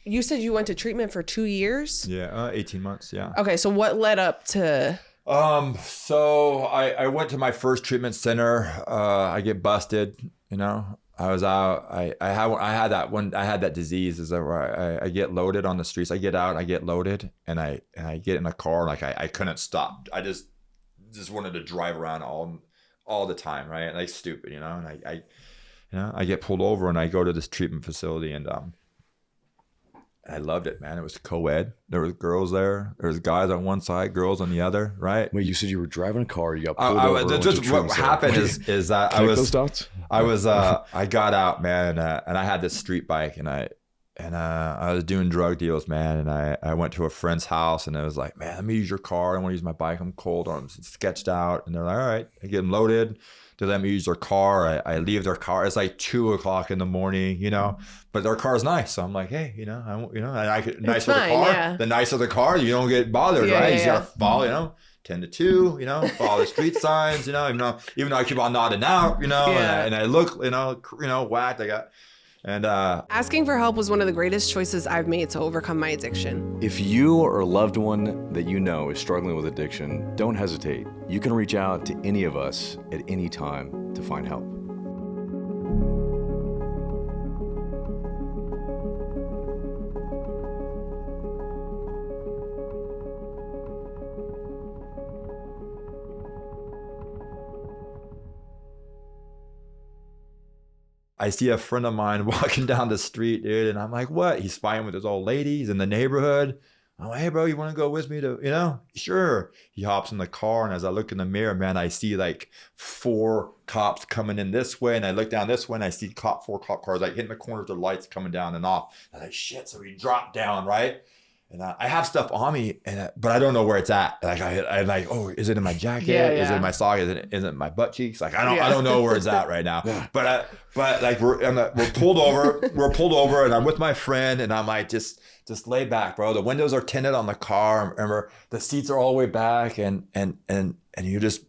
you said you went to treatment for 2 years? Yeah, 18 months. Yeah. Okay, so what led up to? So I went to my first treatment center. I get busted. I was out. I had that disease. Is that where I get loaded on the streets. I get out. I get loaded, and I get in a car. Like I couldn't stop. I just wanted to drive around all the time, right? Like stupid, And I get pulled over, and I go to this treatment facility, and I loved it, man. It was co-ed. There was girls there. There was guys on one side, girls on the other, right? Wait, you said you were driving a car. You got pulled over. Just what happened is that I got out, man, and I had this street bike, and I was doing drug deals, man, and I went to a friend's house, and I was like, man, let me use your car. I don't want to use my bike. I'm cold, or I'm sketched out. And they're like, all right. I get them loaded. They let me use their car. I leave their car. It's like 2:00 in the morning, you know, but their car's nice. So I'm like, hey, you know, and I could nicer the car. Yeah. The nicer the car, you don't get bothered, right? You just gotta follow, you know, 10 to 2, you know, follow the street signs, you know, even though I keep on nodding out, you know, and I look, you know, whacked. Asking for help was one of the greatest choices I've made to overcome my addiction. If you or a loved one that you know is struggling with addiction, don't hesitate. You can reach out to any of us at any time to find help. I see a friend of mine walking down the street, dude, and I'm like, what? He's fighting with his old lady. He's in the neighborhood. I'm like, hey, bro, you want to go with me to, you know? Sure. He hops in the car, and as I look in the mirror, man, I see like 4 cops coming in this way, and I look down this way, and I see 4 cop cars like hitting the corners of the lights coming down and off. I'm like, shit. So he dropped down, right? And I have stuff on me, but I don't know where it's at. Like I'm like, oh, is it in my jacket? Yeah. Is it in my sock? Is it in my butt cheeks? Like I don't know where it's at right now. But like we're pulled over, and I'm with my friend, and I'm like, just lay back, bro. The windows are tinted on the car. Remember, the seats are all the way back, and you're just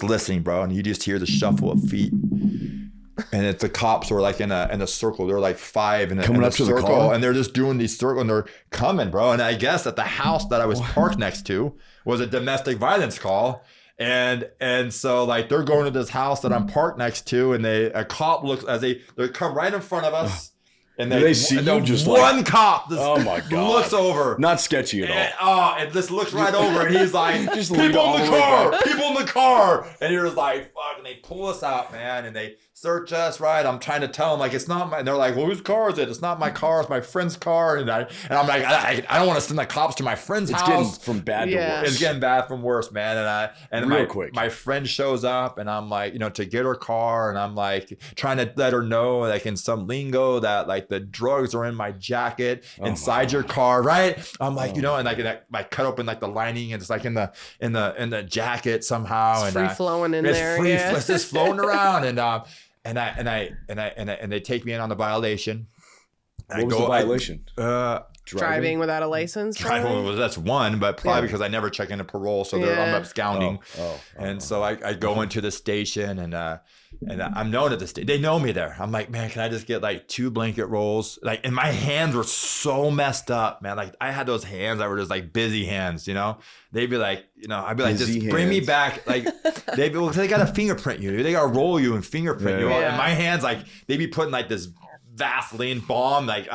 listening, bro, and you just hear the shuffle of feet. And it's the cops were like in a circle. They're like 5 in a circle, the car, and they're just doing these circles, and they're coming, bro. And I guess that the house that I was parked next to was a domestic violence call, and so like they're going to this house that I'm parked next to, and a cop looks as they come right in front of us. And they see you just one cop just oh my God. Looks over. Not sketchy at all. And just looks right over, and he's like, just people in the car. And he was like, fuck, and they pull us out, man, and they search us, right? I'm trying to tell them, like, it's not my, and they're like, well, whose car is it? It's not my car, it's my friend's car. And I'm like, I don't want to send the cops to my friend's house. It's getting from bad to worse. It's getting bad from worse, man. And my friend shows up, and I'm like, you know, to get her car, and I'm like trying to let her know, like in some lingo, that like the drugs are in my jacket inside your car, right? I'm like, you know, and like I cut open like the lining, and it's like in the jacket somehow, it's and free flowing in there. It's just floating around, and they take me in on the violation. What was the violation? Driving without a license. That's one, but probably because I never check into parole, so I'm absconding. So I go into the station, and I'm known at the station. They know me there. I'm like, man, can I just get like 2 blanket rolls? Like, and my hands were so messed up, man. Like I had those hands that were just like busy hands, you know. They'd be like, you know, I'd be like, just bring me back. Like they gotta fingerprint you. They gotta roll you and fingerprint you. And my hands, like they'd be putting like this Vaseline balm, like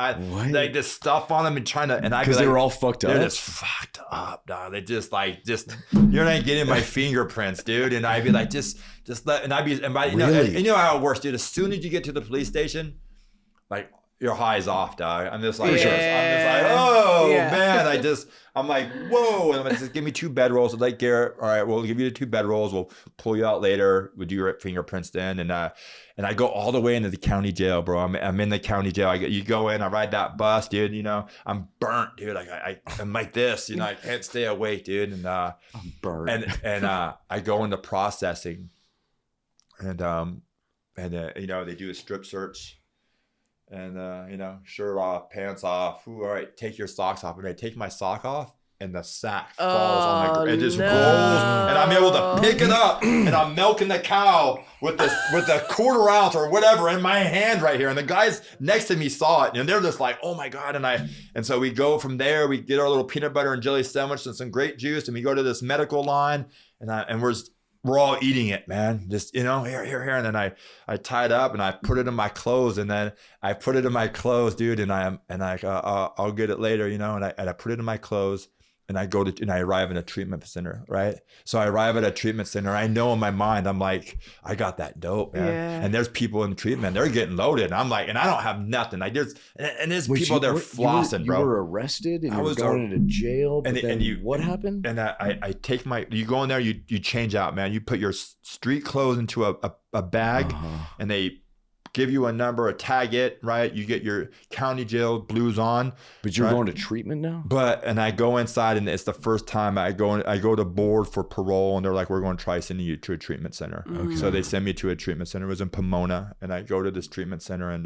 this stuff on them, and trying to, and I because they were all fucked up. They're just fucked up, dog. They just you're not getting my fingerprints, dude. And I'd be like, just let, and I'd be, and by you know how it works, dude. As soon as you get to the police station, like your high is off, dog. I'm just like, oh man, I'm like, whoa, and I'm like, just give me 2 bedrolls. I'm like, Garet, all right, we'll give you the 2 bedrolls. We'll pull you out later. We'll do your fingerprints then, and I go all the way into the county jail, bro. I'm in the county jail. You go in, I ride that bus, dude. You know, I'm burnt, dude. Like I'm like this, you know, I can't stay awake, dude. And I'm burnt. And I go into processing, and you know, they do a strip search, and you know, shirt off, pants off. Ooh, all right, take your socks off. And I take my sock off, and the sack falls on my, it just rolls, and I'm able to pick it up, and I'm milking the cow with the 1/4 ounce or whatever in my hand right here, and the guys next to me saw it, and they're just like, oh my God. And so we go from there, we get our little peanut butter and jelly sandwich and some grape juice, and we go to this medical line, and we're all eating it, man. Just, you know, here. And then I tie it up, and I put it in my clothes, and then I put it in my clothes, dude. And I'll get it later, you know. And I put it in my clothes, and I arrive in a treatment center, right? So I arrive at a treatment center. I know in my mind, I'm like, I got that dope, man. Yeah. And there's people in treatment, they're getting loaded. And I'm like, and I don't have nothing. Like there's people there flossing, bro. You were arrested and you were going into jail. But what happened? And I take you go in there, you change out, man. You put your street clothes into a bag, and they give you a number, tag it, right? You get your county jail blues on. But you're going to treatment now? And I go inside, and it's the first time I go to board for parole, and they're like, we're going to try sending you to a treatment center. Okay. So they send me to a treatment center. It was in Pomona, and I go to this treatment center, and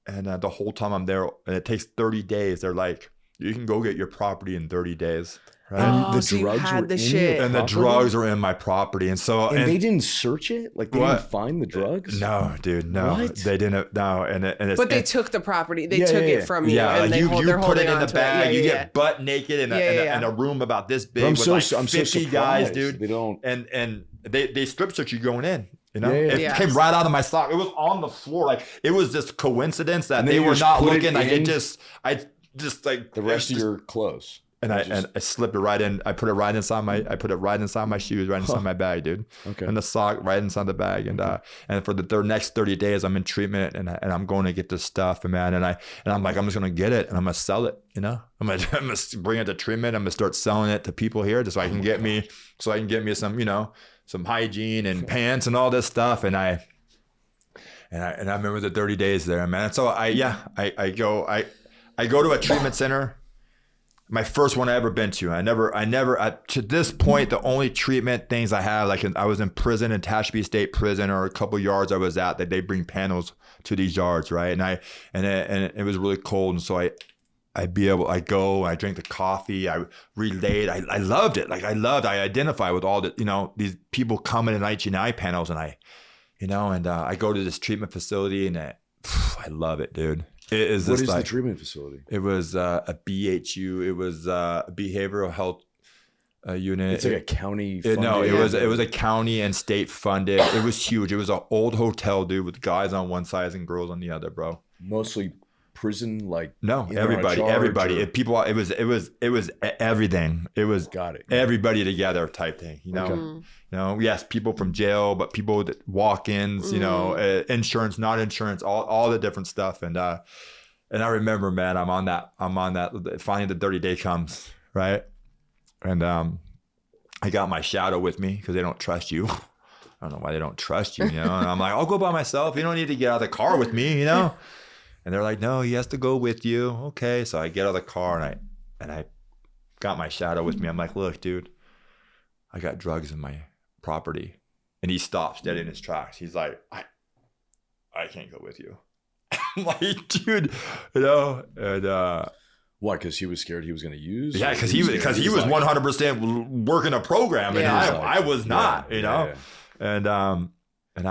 the whole time I'm there, and it takes 30 days. They're like, you can go get your property in 30 days. Right? Oh, the drugs were the shit. And the drugs are in my property. And they didn't search it? Like they didn't find the drugs? No, dude, no. What? They didn't, no. But they took the property. They took it from you. Yeah, and like you put it in the bag. You get butt naked in a room about this big with like 50 guys, dude. They don't. And they strip search you going in. You know, it came right out of my sock. It was on the floor. Like it was just coincidence that they were not looking. Like I just like the rest of your clothes. And I slipped it right in. I put it right inside my shoes, right inside my bag, dude. Okay. And the sock right inside the bag. And and for the next 30 days, I'm in treatment, and I'm going to get this stuff, and man, and I'm like, I'm just gonna get it, and I'm gonna sell it. You know, I'm gonna bring it to treatment. I'm gonna start selling it to people here, just so I can get me some, some hygiene and pants and all this stuff. And I remember the 30 days there, man. And so I go to a treatment center. My first one I ever been to. I never to this point, the only treatment things I have, like I was in prison in Tehachapi State Prison, or a couple yards I was at, that they bring panels to these yards, right? And it was really cold, and so I drink the coffee, I relayed, I loved it. Like I identify with all the, these people coming in HNI panels, and I go to this treatment facility, and I love it, dude. What is the treatment facility? It was a BHU. It was a behavioral health unit. It's like a county. It was a county and state funded. It was huge. It was an old hotel, dude, with guys on one side and girls on the other, bro. Mostly prison, like everybody. It was everything. It was everybody together type thing. Yes, people from jail, but people that walk-ins, insurance, not insurance, all the different stuff. And I remember, man, I'm on that. Finally, the 30-day comes, right? And I got my shadow with me because they don't trust you. I don't know why they don't trust you, And I'm like, I'll go by myself. You don't need to get out of the car with me, And they're like, no, he has to go with you. Okay, so I get out of the car, and I got my shadow with me. I'm like, look, dude, I got drugs in my property. And he stops dead in his tracks. He's like, I can't go with you. I'm like, dude, and what? Because he was scared he was going to use? Yeah, because he was 100% working a program, and I was not, And I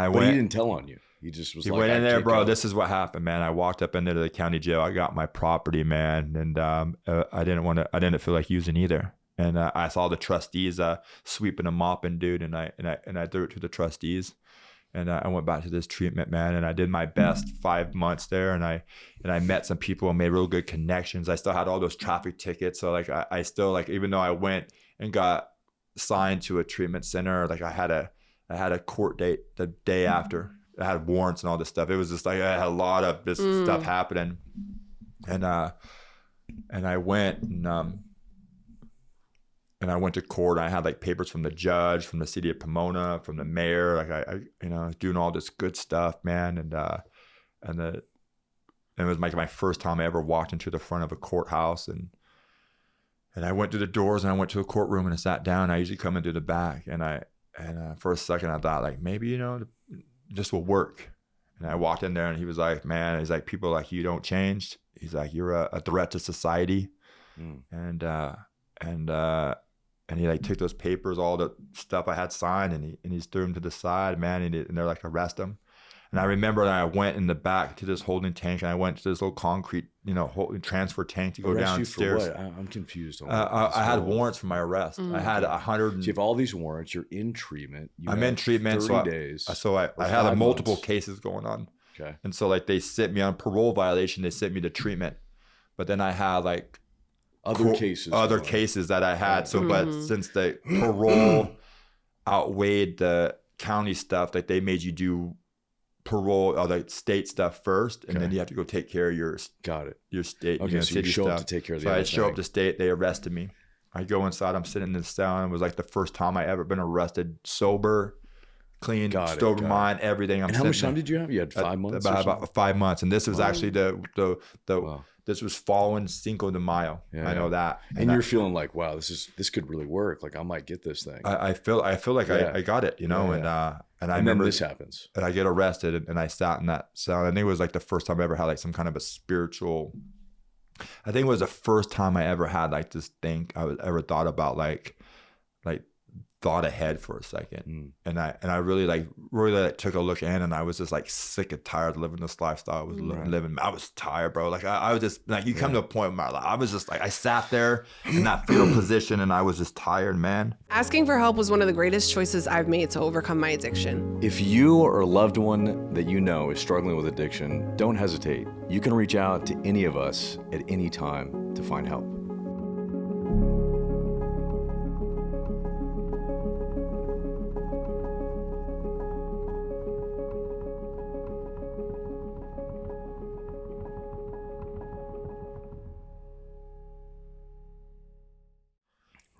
went. But he didn't tell on you. He just was. He went in there, bro. This is what happened, man. I walked up into the county jail. I got my property, man, and I didn't feel like using either. And I saw the trustees sweeping and mopping, dude, and I threw it to the trustees, and I went back to this treatment, man, and I did my best 5 months there, and I met some people and made real good connections. I still had all those traffic tickets, so like I still, like, even though I went and got assigned to a treatment center, like I had a court date the day after. I had warrants and all this stuff. It was just like I had a lot of this stuff happening, and I went and I went to court. And I had like papers from the judge, from the city of Pomona, from the mayor. Like I was doing all this good stuff, man. And it was like my first time I ever walked into the front of a courthouse, and I went through the doors, and I went to a courtroom, and I sat down. I usually come in through the back, and for a second I thought, like, maybe this will work. And I walked in there, and he was like, man, he's like, people like you don't change. He's like, you're a threat to society. And he like took those papers, all the stuff I had signed, and he threw them to the side, man. And they're like, arrest him. And I remember that I went in the back to this holding tank, and I went to this little concrete, holding transfer tank to go downstairs. You for what? I'm confused. I had warrants for my arrest. I had 100. So you have all these warrants. You're in treatment. I'm in treatment. 30 days. So I had multiple cases going on. Okay. And so like they sent me on parole violation. They sent me to treatment, but then I had like other cases that I had. So, but since the parole outweighed the county stuff, like they made you do parole or the state stuff first, and then you have to go take care of your state. Okay, so you show up to take care of the So other I show thing. up to state. They arrested me. I go inside. I'm sitting in the cell, and it was like the first time I ever been arrested, sober, clean, sober mind, everything. And how much time did you have? You had 5 months. About 5 months, and this was actually this was following Cinco de Mayo. I know that. And you're feeling like, wow, this could really work. Like I might get this thing. I feel like I got it, and I remember this happens. And I get arrested, and I sat in that cell. I think it was like the first time I ever had like some kind of a spiritual. I think it was the first time I ever had like this thing I ever thought about like thought ahead for a second. And I really took a look in, and I was just like sick and tired of living this lifestyle I was living. I was tired, bro. Like I was just like, you come to a point in my life, I was just like, I sat there in that fetal position, and I was just tired, man. Asking for help was one of the greatest choices I've made to overcome my addiction. If you or a loved one that you know is struggling with addiction, don't hesitate. You can reach out to any of us at any time to find help.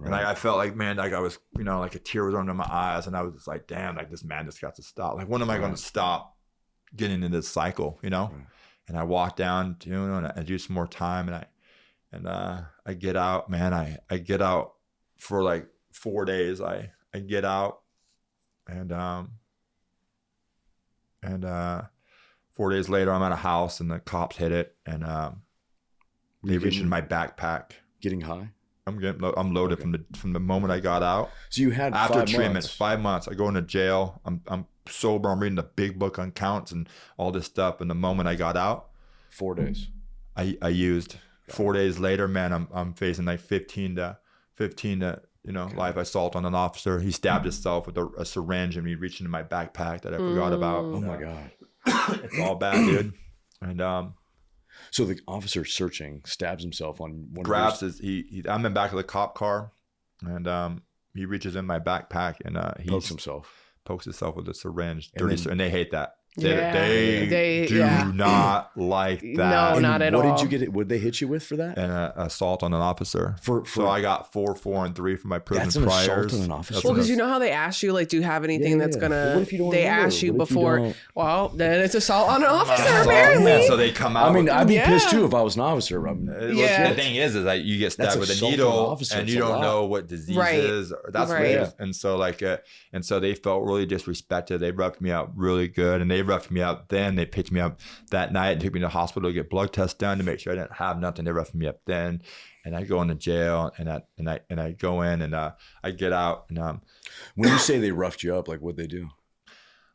And I felt like, man, like I was, like a tear was under my eyes, and I was just like, damn, like this man just got to stop. Like, when am I going to stop getting into this cycle, And I walked down, and I do some more time, and I get out, man. I get out for like 4 days. I get out, and 4 days later, I'm at a house, and the cops hit it, and they reach in my backpack. Getting high? I'm loaded from the moment I got out. So you had after 5 treatment, months. 5 months. I go into jail. I'm sober. I'm reading the big book on counts and all this stuff. And the moment I got out, 4 days. I used. 4 days later, man, I'm facing like 15 to life assault on an officer. He stabbed himself with a syringe, and he reached into my backpack that I forgot about. Oh my God. It's all bad, dude. And so the officer searching stabs himself on one. Grabs his. I'm in the back of the cop car, and he reaches in my backpack, and he pokes himself with a syringe. And they hate that. They do not like that. No, not at all. What did you get? What did they hit you with for that? And assault on an officer. So I got 4, 4, and 3 for my prison priors. That's an assault on an officer. Well, because you know how they ask you, like, do you have anything that's gonna? What if you don't they remember? ask you What if you before. don't? Well, then it's assault on an officer, apparently. Yeah, so they come out. I mean, I'd be pissed too if I was an officer. The thing is that you get stabbed with a needle, and you don't know what disease is. That's what it is. And so and so they felt really disrespected. They roughed me out really good, and they roughed me out then. They picked me up that night and took me to the hospital to get blood tests done to make sure I didn't have nothing. They roughed me up then, and I go into jail, and I go in, and I get out. And when you say they roughed you up, like what'd they do?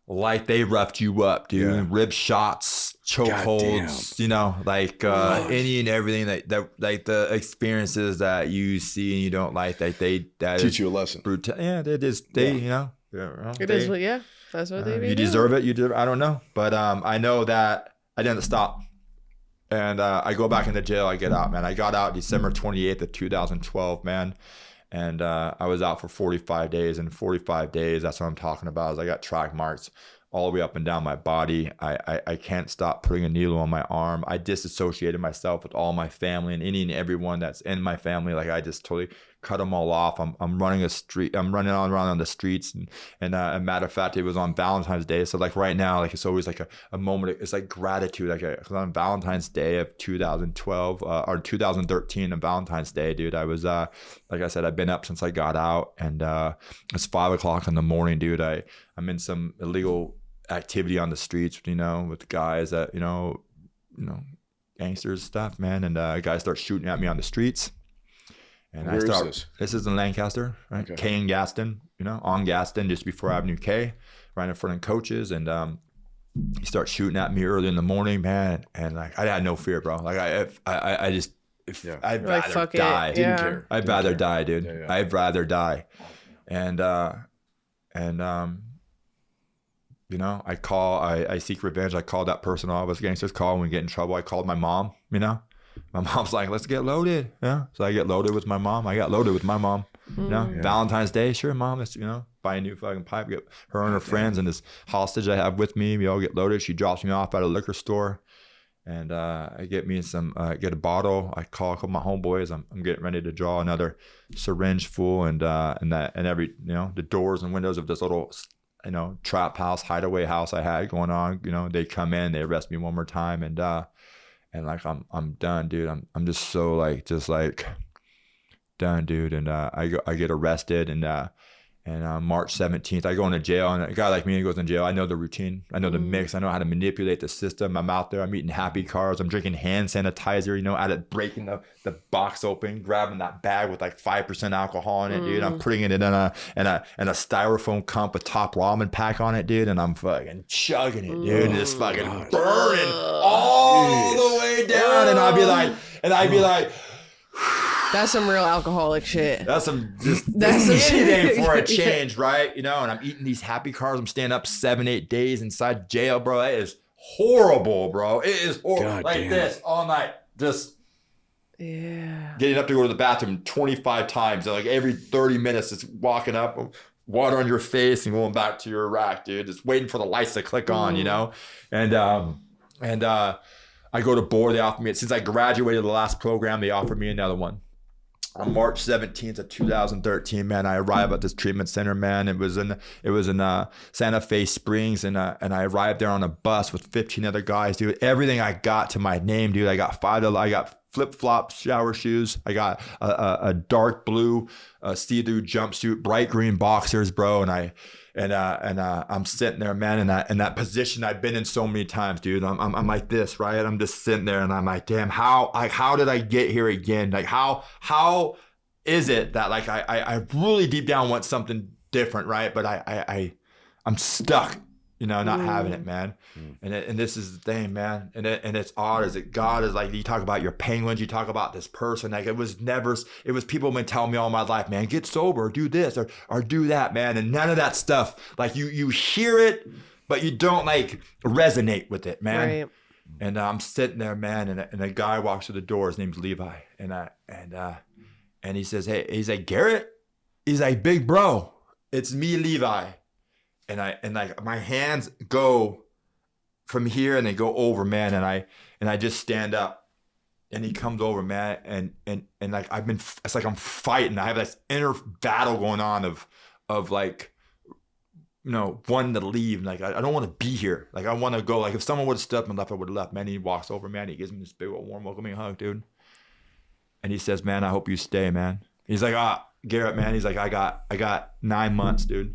Like they roughed you up, dude. Yeah. Rib shots, chokeholds, any and everything that like the experiences that you see and you don't like, that teach you a lesson. Yeah, it is. That's what they you deserve it. You deserve. I don't know, but I know that I didn't stop, and I go back into jail. I get out, man. I got out December 28th of 2012, man, and I was out for 45 days. And 45 days, that's what I'm talking about. Is I got track marks all the way up and down my body. I can't stop putting a needle on my arm. I disassociated myself with all my family and any and everyone that's in my family. Like I just totally cut them all off. I'm running around on the streets, and a matter of fact, it was on Valentine's Day. So like right now, like it's always like a moment. It's like gratitude. Like on Valentine's Day of 2012 or 2013, on Valentine's Day, dude, I was like I said, I've been up since I got out, and it's 5 o'clock in the morning, dude. I'm in some illegal activity on the streets, with guys that gangsters stuff, man, and guys start shooting at me on the streets. And Where is this is in Lancaster, right? Okay. K and Gaston, on Gaston, just before Avenue K, right in front of Coaches. And he starts shooting at me early in the morning, man. And like, I had no fear, bro. Like I just, I'd rather die. Didn't care. I'd rather die, dude. Yeah. I'd rather die. And I seek revenge. I called that person all of us gangsters call when we get in trouble. I called my mom, my mom's like, let's get loaded. Yeah. So I get loaded with my mom. You know, Valentine's Day. Sure, Mom. Let's, you know, buy a new fucking pipe. Get her and her friends and this hostage I have with me. We all get loaded. She drops me off at a liquor store. And I get me some, get a bottle. I call a couple of my homeboys. I'm getting ready to draw another syringe full, and every, you know, the doors and windows of this little, you know, trap house, hideaway house I had going on. You know, they come in, they arrest me one more time, and like I'm done, dude. I'm just so like done, dude. And I get arrested, and March 17th, I go into jail, and a guy like me goes in jail. I know the routine. I know the mix. I know how to manipulate the system. I'm out there. I'm eating Happy Cars. I'm drinking hand sanitizer, you know, breaking the box open, grabbing that bag with like 5% alcohol in it, dude. I'm putting it in a styrofoam cup with Top Ramen pack on it, dude. And I'm fucking chugging it, dude. And it's fucking burning all the way down. And I'd be like, that's some real alcoholic shit. That's some anything for a change, right? You know, and I'm eating these Happy Cars. I'm staying up 7-8 days inside jail, bro. It is horrible, bro. It is horrible. God like damn. This all night, just getting up to go to the bathroom 25 times. And like every 30 minutes, it's walking up, water on your face, and going back to your rack, dude. Just waiting for the lights to click on, you know. And I go to board. They offer me, since I graduated the last program, they offered me another one. On March 17th of 2013, man, I arrived at this treatment center, man. It was in Santa Fe Springs, and I arrived there on a bus with 15 other guys, dude. Everything I got to my name, dude. I got flip-flops, shower shoes. I got a dark blue see-through jumpsuit, bright green boxers, bro. And I'm sitting there, man, in that position I've been in so many times, dude. I'm like this, right? I'm just sitting there, and I'm like, damn, how did I get here again? Like, how is it that like I really deep down want something different, right? But I'm stuck, you know, not having it, man. And this is the thing, man. And it's odd, is that God is like, you talk about your penguins, you talk about this person, like it was people have been telling me all my life, man, get sober, do this or do that, man. And none of that stuff, like you hear it, but you don't like resonate with it, man. Right. And I'm sitting there, man, and a guy walks through the door. His name's Levi, and he says, hey, he's like, Garet, he's like, big bro, it's me, Levi. And like my hands go from here and they go over, man, and I just stand up, and he comes over, man, and like it's like I'm fighting. I have this inner battle going on of like, you know, wanting to leave. Like I don't want to be here. Like I want to go. Like if someone would have stepped and left, I would have left. Man, he walks over, man. He gives me this big old warm welcoming hug, dude. And he says, man, I hope you stay, man. He's like, Garet, man. He's like, I got 9 months, dude.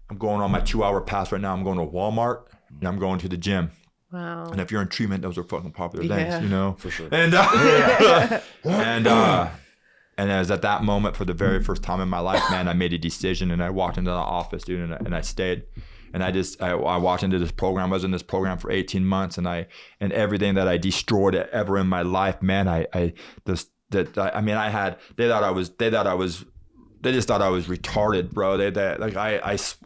I'm going on my 2-hour pass right now. I'm going to Walmart and I'm going to the gym. Wow. And if you're in treatment, those are fucking popular things, you know? For sure. And and it was at that moment, for the very first time in my life, man, I made a decision, and I walked into the office, dude, and I stayed. And I walked into this program. I was in this program for 18 months, and everything that I destroyed ever in my life, man, they just thought I was retarded, bro.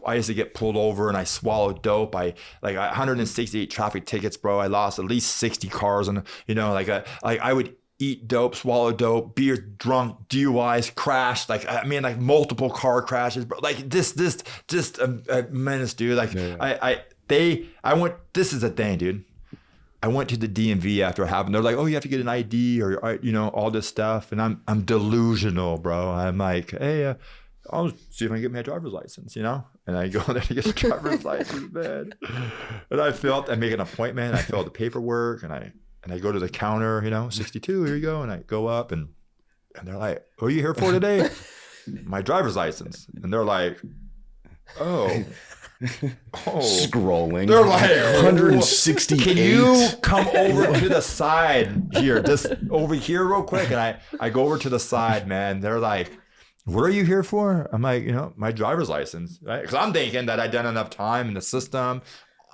I used to get pulled over and I swallowed dope. 168 traffic tickets, bro. I lost at least 60 cars, and you know, I would eat dope, swallow dope, be drunk, DUIs, crashed, like multiple car crashes, bro. Like this just a menace, dude. Like I went. This is the thing, dude. I went to the DMV after having, they're like, oh, you have to get an ID or, you know, all this stuff. And I'm delusional, bro. I'm like, hey, I'll see if I can get my driver's license, you know? And I go there to get the driver's license, man. And I make an appointment. I fill out the paperwork, and I go to the counter, you know, 62, here you go. And I go up, and they're like, what are you here for today? My driver's license. And they're like, oh. Scrolling. They're like 168. Can you come over to the side here? Just over here real quick. And I go over to the side, man. They're like, what are you here for? I'm like, you know, my driver's license, right? Because I'm thinking that I'd done enough time in the system.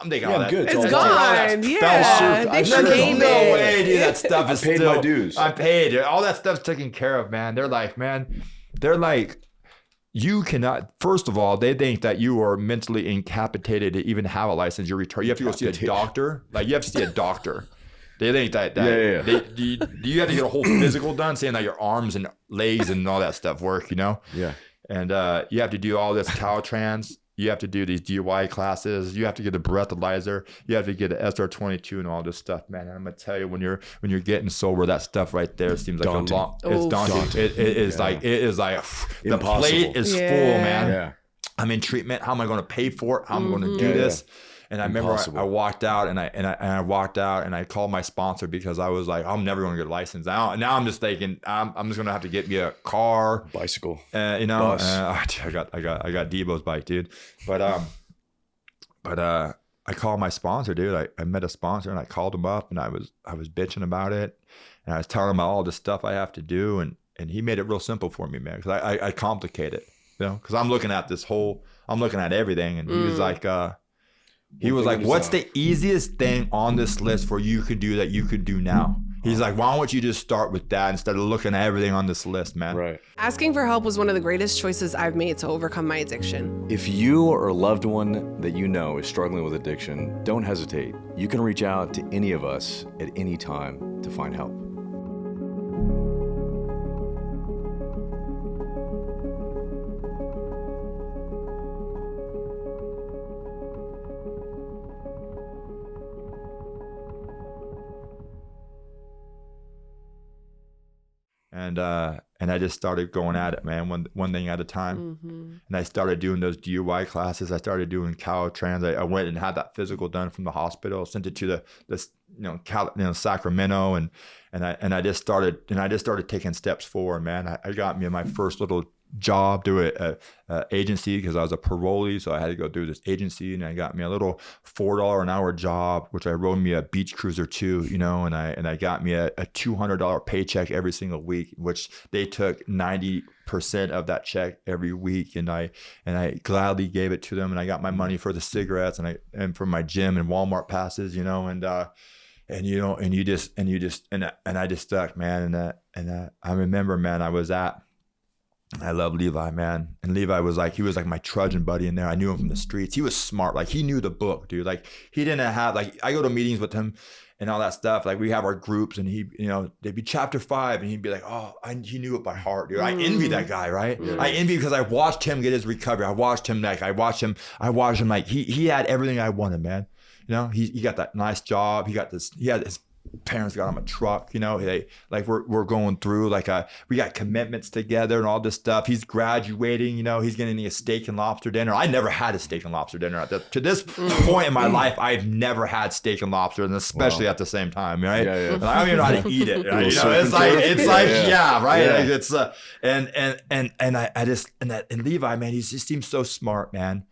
I'm thinking, all that. Good. It's gone. Yeah. There's no way, dude. That stuff is paid my dues. I paid. All that stuff's taken care of, man. They're like, you cannot, first of all, they think that you are mentally incapacitated to even have a license. You're retarded. You have to go see a doctor. Like, you have to see a doctor. They think that you have to get a whole physical done, saying that your arms and legs and all that stuff work, you know? Yeah. And you have to do all this Caltrans. You have to do these DUI classes. You have to get a breathalyzer. You have to get an SR22 and all this stuff, man. And I'm gonna tell you, when you're getting sober, that stuff right there seems like daunting. It's daunting. It is like the plate is full, man. Yeah. I'm in treatment. How am I going to pay for it? How am I going to do this? And I remember I walked out and I walked out and I called my sponsor because I was like, I'm never going to get a license. Now I'm just thinking I'm just going to have to get me a car, bicycle, you know. I got Debo's bike, dude. But I called my sponsor, dude. I met a sponsor and I called him up and I was bitching about it and I was telling him all the stuff I have to do and he made it real simple for me, man. Because I complicate it, you know. Because I'm looking at everything and he was like. He was like, what's the easiest thing on this list for you could do that you could do now? He's like, why don't you just start with that instead of looking at everything on this list, man? Right. Asking for help was one of the greatest choices I've made to overcome my addiction. If you or a loved one that you know is struggling with addiction, don't hesitate. You can reach out to any of us at any time to find help. And I just started going at it, man, one thing at a time. And I started doing those DUI classes. I started doing Caltrans. I went and had that physical done from the hospital, sent it to Sacramento, and I just started taking steps forward, man. I got me my first little job through a agency because I was a parolee, so I had to go through this agency, and I got me a little $4 an hour job, which I rode me a beach cruiser too, you know, and I got me a $200 paycheck every single week, which they took 90% of that check every week, and I gladly gave it to them, and I got my money for the cigarettes and for my gym and Walmart passes, you know, and I just stuck, man, and I remember, man, I love Levi, man. And Levi he was like my trudging buddy in there. I knew him from the streets. He was smart. Like, he knew the book, dude. Like, he didn't have, like, I go to meetings with him and all that stuff. Like, we have our groups and he, you know, they'd be chapter 5 and he'd be like, he knew it by heart, dude. I envy that guy, right? Yeah. I envy because I watched him get his recovery. I watched him like, he had everything I wanted, man. You know, he got that nice job. He had his parents got him a truck, you know. We're going through we got commitments together and all this stuff. He's graduating, you know. He's getting a steak and lobster dinner. I never had a steak and lobster dinner to this point in my life. I've never had steak and lobster, and especially at the same time, right? Yeah. And I don't even know how to eat it. Right? You know, it's right. Yeah. Like, it's and Levi, man, he just seems so smart, man,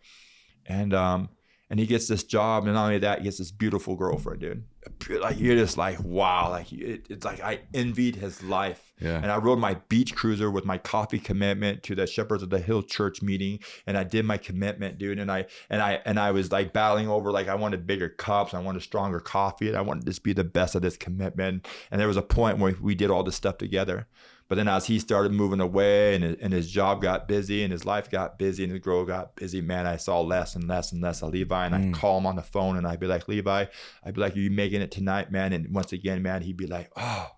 and he gets this job, and not only that, he gets this beautiful girlfriend, dude. Like, you're just like, wow, like it's like I envied his life. Yeah. And I rode my beach cruiser with my coffee commitment to the Shepherds of the Hill church meeting, and I did my commitment, dude. And I was like battling over, like, I wanted bigger cups, I wanted stronger coffee, and I wanted to be the best at this commitment. And there was a point where we did all this stuff together. But then as he started moving away and his job got busy and his life got busy and his girl got busy, man, I saw less and less and less of Levi. And I'd call him on the phone and I'd be like, Levi, are you making it tonight, man? And once again, man, he'd be like, oh,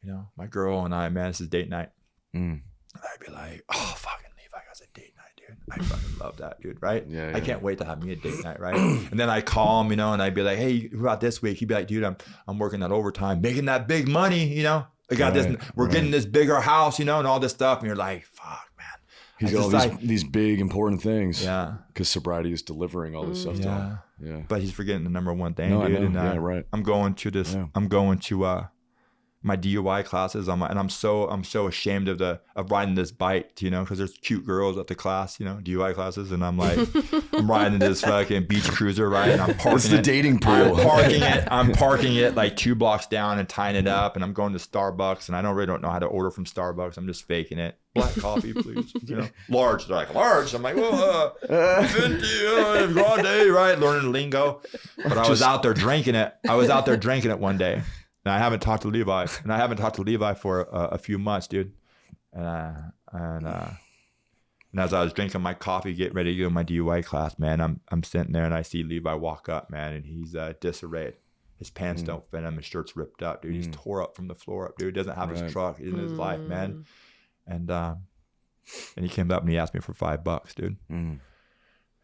you know, my girl and I, man, this is date night. And I'd be like, oh, fucking Levi got a date night, dude. I fucking love that, dude, right? Yeah. I can't wait to have me a date night, right? And then I call him, you know, and I'd be like, hey, who about this week? He'd be like, dude, I'm working that overtime, making that big money, you know? I got this. We're getting this bigger house, you know, and all this stuff. And you're like, "Fuck, man." He's got all these big important things. Yeah. Because sobriety is delivering all this stuff to him. Yeah. But he's forgetting the number one thing, dude. And, right. I'm going to this. Yeah. I'm going to my DUI classes. I'm so ashamed of riding this bike, you know, because there's cute girls at the class, you know, DUI classes, and I'm like, I'm riding this fucking beach cruiser, right? And I'm parking it's the dating pool. I'm parking it like 2 blocks down and tying it up, and I'm going to Starbucks, and I really don't know how to order from Starbucks. I'm just faking it. Black coffee, please. You know, large. They're like, large. I'm like, well, venti, grande, right? Learning lingo. But I was out there drinking it. One day. And I haven't talked to Levi. For a few months, dude. And as I was drinking my coffee, getting ready to go to my DUI class, man, I'm sitting there and I see Levi walk up, man, and he's disarrayed. His pants don't fit him. His shirt's ripped up, dude. He's tore up from the floor up, dude. Doesn't have his truck in his life, man. And he came up and he asked me for $5, dude.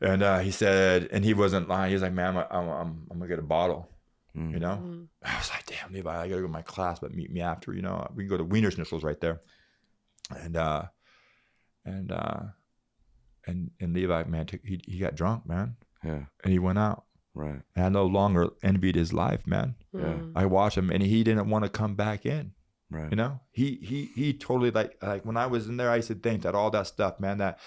And he said, and he wasn't lying. He was like, man, I'm gonna get a bottle. You know, I was like, damn, Levi, I gotta go to my class, but meet me after. You know, we can go to Wiener Schnitzel's right there. And Levi, man, he got drunk, man. Yeah. And he went out. Right. And I no longer envied his life, man. Yeah. I watched him, and he didn't want to come back in. Right. You know, he totally like when I was in there, I used to think that all that stuff, man, that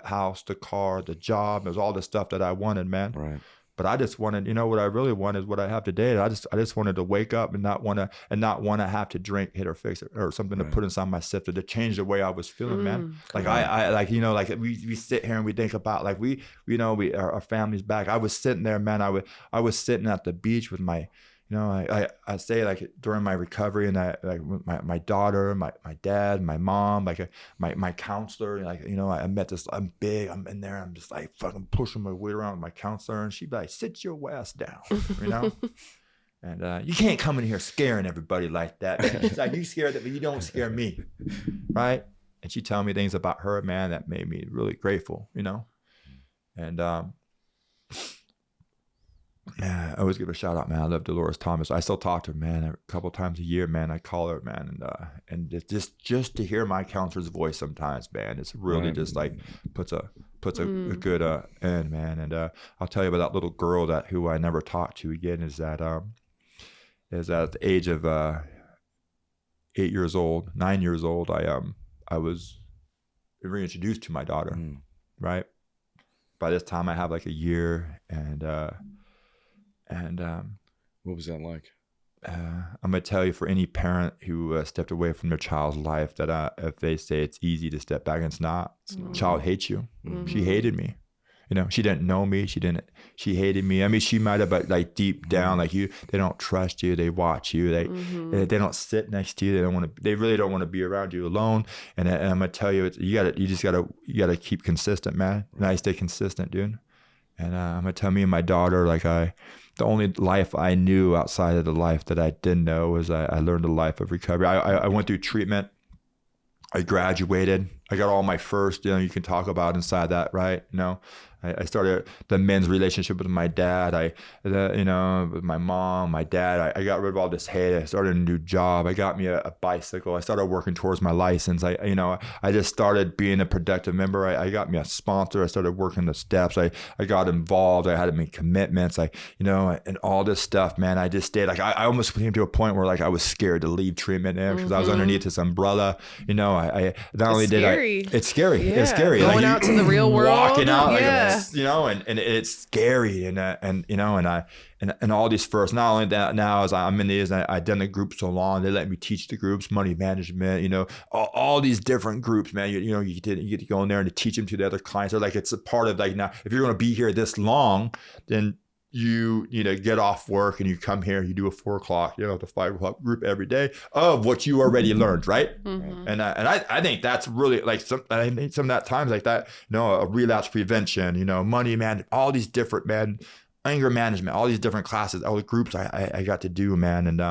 house, the car, the job, it was all the stuff that I wanted, man. Right. But I just wanted, you know, what I really want is what I have today. I just wanted to wake up and not want to have to drink, hit or fix it, or something to put inside my sifter to change the way I was feeling, man. Like I like, you know, like we sit here and we think about like our family's back. I was sitting there, man. I was sitting at the beach with my, you know, I say like during my recovery, and I like my daughter, my dad, my mom, like my counselor, like, you know, I met this, I'm big, I'm in there, I'm just like fucking pushing my weight around with my counselor, and she'd be like, sit your ass down, you know? And you can't come in here scaring everybody like that, man. She's like, you scared that, but you don't scare me, right? And she'd tell me things about her, man, that made me really grateful, you know? And man, I always give a shout out, man. I love Dolores Thomas. I still talk to her, man, a couple times a year, man. I call her, man, and just to hear my counselor's voice sometimes, man, it's really just like puts a good end, man. And I'll tell you about that little girl who I never talked to again. Is at the age of 9 years old, I was reintroduced to my daughter, right? By this time, I have like a year, and what was that like? I'm gonna tell you, for any parent who stepped away from their child's life, that if they say it's easy to step back, and it's not. Child hates you. She hated me. You know, she didn't know me. She hated me. I mean, she might have, but like deep down, like they don't trust you. They watch you. They don't sit next to you. They really don't want to be around you alone. And I'm gonna tell you, you just gotta keep consistent, man. And I stay consistent, dude. And I'm gonna tell me and my daughter, like the only life I knew outside of the life that I didn't know was I learned a life of recovery. I went through treatment. I graduated. I got all my first, you know, you can talk about inside that, right? You know, I started the men's relationship with my dad. You know, with my mom, my dad. I got rid of all this hate. I started a new job. I got me a bicycle. I started working towards my license. I just started being a productive member. I got me a sponsor. I started working the steps. I got involved. I had to make commitments. And all this stuff, man. I just stayed. Like I almost came to a point where like I was scared to leave treatment because I was underneath this umbrella. You know, it's scary. Yeah. It's scary. Going out to the real world. Walking out, you know, and it's scary, and you know, and all these first. Not only that, now as I'm in these, I've done the group so long, they let me teach the groups, money management, you know, all these different groups, man. You know, you get to go in there and to teach them to the other clients. So like it's a part of like, now if you're going to be here this long, then you know, get off work and you come here, you do a 4 o'clock, you know, the 5 o'clock group every day of what you already learned, right? And I think that's really like some of that times like that, you know, a relapse prevention, you know, money man, all these different, man, anger management, all these different classes, all the groups I got to do, man, and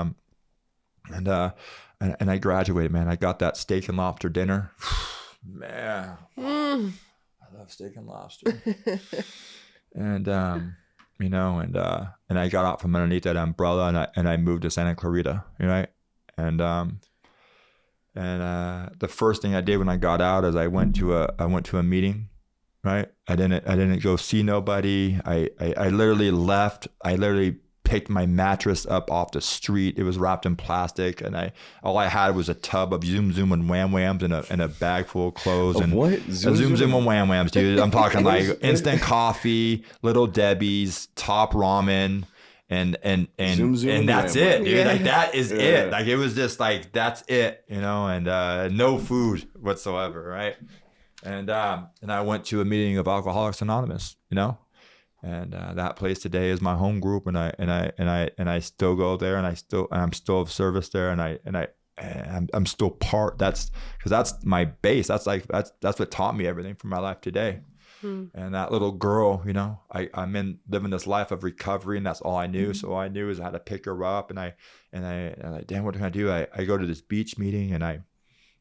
I graduated, man. I got that steak and lobster dinner, man. I love steak and lobster, and you know, and I got out from underneath that umbrella, and I moved to Santa Clarita, right? And the first thing I did when I got out is I went to a meeting, right? I didn't go see nobody. I literally left. I literally picked my mattress up off the street. It was wrapped in plastic, and all I had was a tub of Zoom Zoom and Wham Whams and a bag full of clothes. And what? Zoom Zoom and Wham Whams, dude. I'm talking like instant coffee, Little Debbie's, Top Ramen, and Zoom, Zoom, and that's it, dude. Yeah. Like that is it. Like it was just like that's it, you know, and no food whatsoever, right? And I went to a meeting of Alcoholics Anonymous, you know. And that place today is my home group, and I still go there, and I'm still of service there, and I'm still part. That's because that's my base. That's what taught me everything for my life today. And that little girl, you know, I'm living this life of recovery, and that's all I knew. So all I knew is I had to pick her up, and I like, damn, what can I do? I go to this beach meeting, and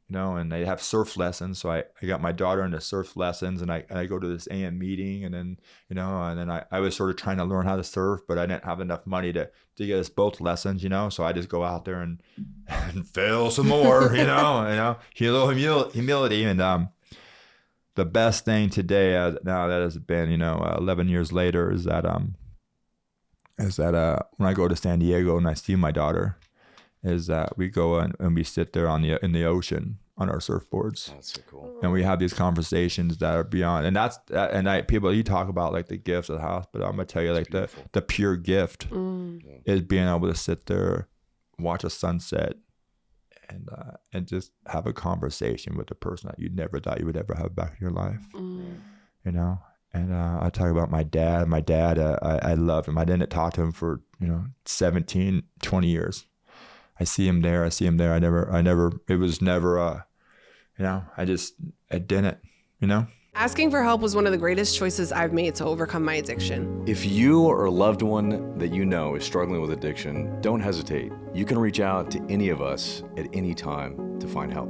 you know, and they have surf lessons. So I got my daughter into surf lessons, and I go to this AM meeting, and then, you know, and then I was sort of trying to learn how to surf, but I didn't have enough money to get us both lessons, you know. So I just go out there and fail some more, you know, humility. And the best thing today, now that has been, you know, 11 years later, is that when I go to San Diego and I see my daughter, is that we go and we sit there in the ocean on our surfboards. That's so cool. And we have these conversations that are beyond, and people, you talk about like the gifts of the house, but I'm gonna tell you, like the pure gift is being able to sit there, watch a sunset, and just have a conversation with the person that you never thought you would ever have back in your life. You know. And I talk about my dad. My dad, I loved him. I didn't talk to him for, you know, 17, 20 years. I see him there. I never, it was never, you know, I didn't, you know. Asking for help was one of the greatest choices I've made to overcome my addiction. If you or a loved one that you know is struggling with addiction, don't hesitate. You can reach out to any of us at any time to find help.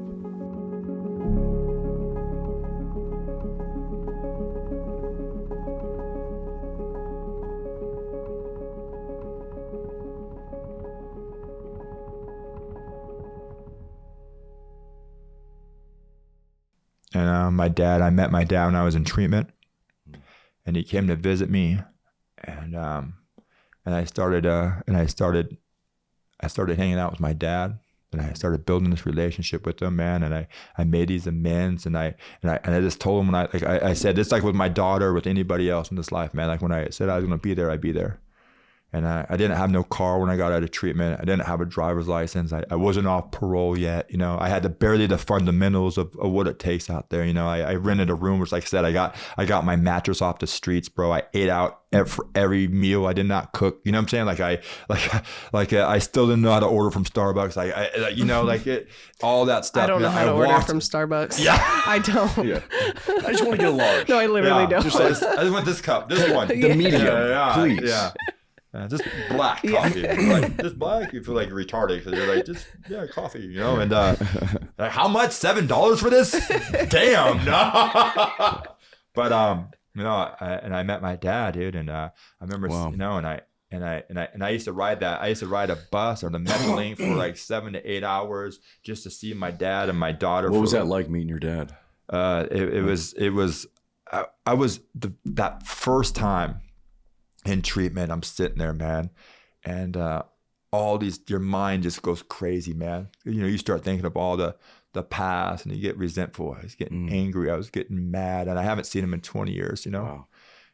And I met my dad when I was in treatment, and he came to visit me, and I started hanging out with my dad, and I started building this relationship with him, man. And I made these amends, and I just told him, I said, it's like with my daughter, with anybody else in this life, man. Like when I said I was gonna be there, I'd be there. And I didn't have no car when I got out of treatment. I didn't have a driver's license. I wasn't off parole yet. You know, I had barely the fundamentals of what it takes out there. You know, I rented a room, which, like I said, I got my mattress off the streets, bro. I ate out every meal. I did not cook. You know what I'm saying? I still didn't know how to order from Starbucks. You know, like all that stuff. I don't know how to order from Starbucks. Yeah, I don't. Yeah. I just want to get a large. No, I literally don't. I just want this cup, this one, the medium, please. Yeah. Just black coffee. Like, just black. You feel like you're retarded because you're like, coffee, you know. And like, how much? $7 for this? Damn, no. But you know, I met my dad, dude, and I remember, you know, and I used to ride that. I used to ride a bus or the Metrolink for like 7 to 8 hours just to see my dad and my daughter. What was that like, meeting your dad? It was that first time in treatment, I'm sitting there, man, and your mind just goes crazy, man. You know, you start thinking of all the past, and you get resentful. I was getting angry. I was getting mad, and I haven't seen him in 20 years, you know. Wow.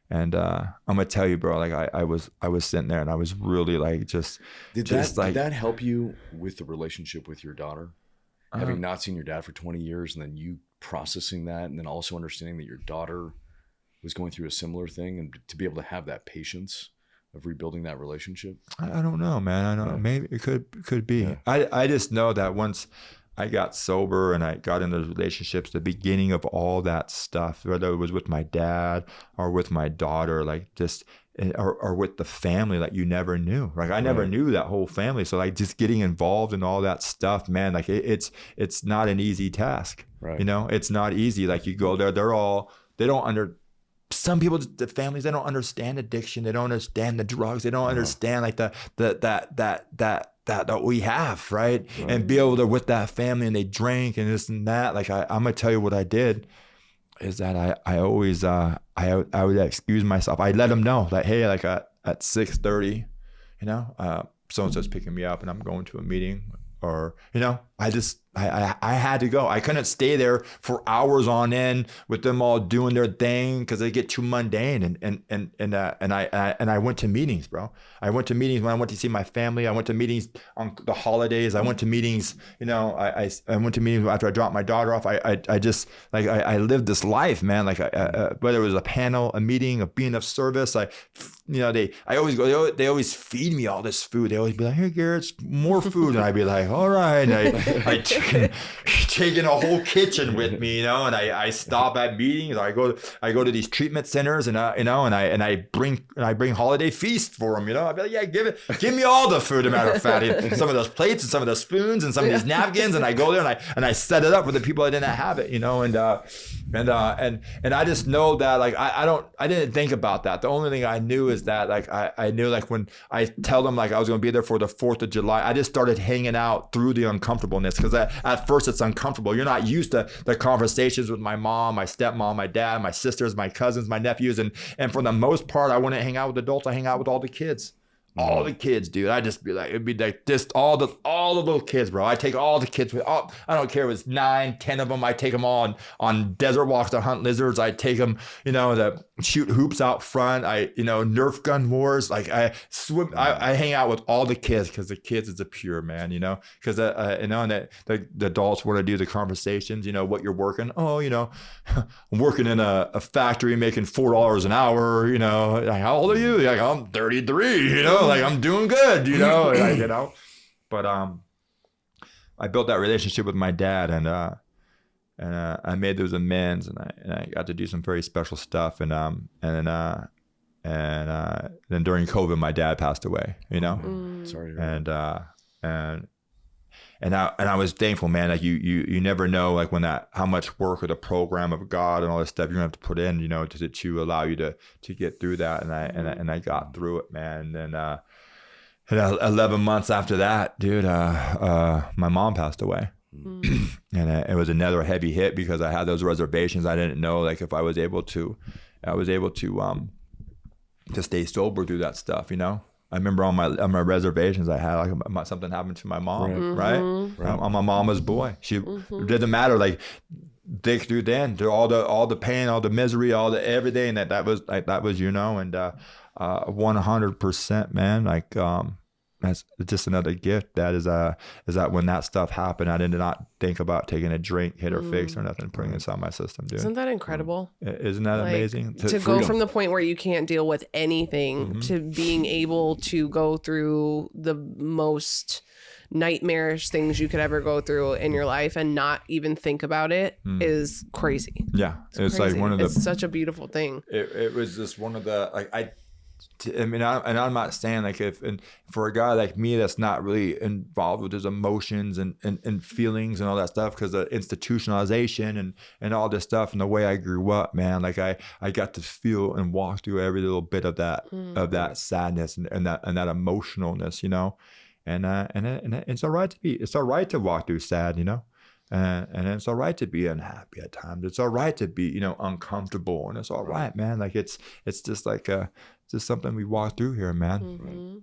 And I'm gonna tell you, bro, like I was sitting there, and I was really like Did that help you with the relationship with your daughter? Having not seen your dad for 20 years, and then you processing that, and then also understanding that your daughter was going through a similar thing, and to be able to have that patience of rebuilding that relationship? I don't know, man. I don't know. Maybe it could be. Yeah. I just know that once I got sober and I got into relationships, the beginning of all that stuff, whether it was with my dad or with my daughter, like just, or with the family, like you never knew. Like I never knew that whole family. So like just getting involved in all that stuff, man, like it's not an easy task. Right. You know, it's not easy. Like you go there, some people, the families, they don't understand addiction. They don't understand the drugs. They don't understand like that we have, right? And be able to with that family, and they drank and this and that. Like I'm gonna tell you what I did is that I always I would excuse myself. I let them know that, hey, like at 6:30, you know, so and so's picking me up and I'm going to a meeting, or you know, I had to go. I couldn't stay there for hours on end with them all doing their thing because they get too mundane. And I went to meetings, bro. I went to meetings when I went to see my family. I went to meetings on the holidays. I went to meetings, you know, I went to meetings after I dropped my daughter off. I just like I lived this life, man. Like whether it was a panel, a meeting, a being of service, they always go. They always feed me all this food. They always be like, "Hey, Garrett, more food," and I'd be like, "All right." And taken a whole kitchen with me, you know, and I stop at meetings. I go to these treatment centers, and you know, and I bring holiday feasts for them, you know. I'd be like, yeah, give me all the food, a matter of fact, some of those plates and some of the spoons and some of these napkins, and I go there and I set it up for the people that didn't have it, you know, and I just know that, like, I didn't think about that. The only thing I knew is that, like, I knew, like, when I tell them, like, I was going to be there for the 4th of July, I just started hanging out through the uncomfortableness, because at first it's uncomfortable. You're not used to the conversations with my mom, my stepmom, my dad, my sisters, my cousins, my nephews, and for the most part, I wouldn't hang out with adults. I hang out with all the kids. All the kids, dude. I'd just be like, it'd be like just all the little kids, bro. I take all the kids with, I don't care if it's 9, 10 of them. I take them all on desert walks to hunt lizards. I take them, you know, to shoot hoops out front. Nerf gun wars. Like, I swim. I hang out with all the kids, because the kids is a pure, man, you know, because you know, and the adults want to do the conversations, you know, what you're working. Oh, you know, I'm working in a factory making $4 an hour, you know. Like, how old are you? Like, I'm 33, you know. Like, I'm doing good, you know, like, you know, but I built that relationship with my dad, and I made those amends, and I got to do some very special stuff, and then during COVID, my dad passed away, you know. Sorry. And I was thankful, man. Like, you never know, like, when how much work of the program of God and all this stuff you're gonna have to put in, you know, to allow you to get through that. And I got through it, man. And then 11 months after that, dude, my mom passed away. And it was another heavy hit, because I had those reservations. I didn't know, like, if I was able to stay sober through that stuff, you know. I remember on my reservations, I had, like, something happened to my mom, right? I'm my mama's boy. She it doesn't matter, like, through all the pain, all the misery, all the everything that was, you know, and 100%, man, like, that's just another gift. That is that when that stuff happened, I did not think about taking a drink, hit or fix or nothing, putting it inside my system, dude. Isn't that incredible? Isn't that amazing? To go from the point where you can't deal with anything to being able to go through the most nightmarish things you could ever go through in your life and not even think about it is crazy. Yeah, it's crazy. Like it's such a beautiful thing. It was just one of the, like, I mean, I'm not saying, like, and for a guy like me that's not really involved with his emotions and feelings and all that stuff, because of institutionalization and all this stuff, and the way I grew up, man, like, I got to feel and walk through every little bit of that sadness and that emotionalness, you know, and it's all right to walk through sad, you know. And it's all right to be unhappy at times. It's all right to be, you know, uncomfortable, and it's all right, man. Like, it's just like just something we walk through here, man.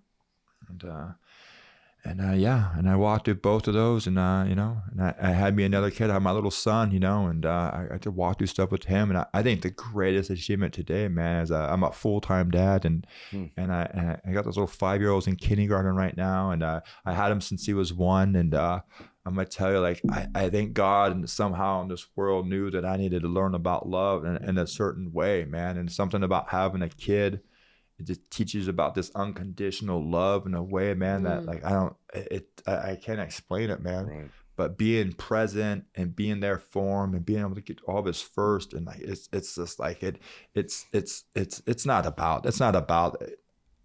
And I walked through both of those, and you know, and I had me another kid. I had my little son, you know, and I got to walk through stuff with him. And I think the greatest achievement today, man, is I'm a full-time dad, and I got those little 5-year-olds in kindergarten right now, and I had him since he was 1, and I'm gonna tell you, like, I think God and somehow in this world knew that I needed to learn about love in a certain way, man, and something about having a kid. It just teaches about this unconditional love in a way, man, that, like, I can't explain it, man. Right. But being present and being there for him and being able to get all of his first, and, like, it's just like it's not about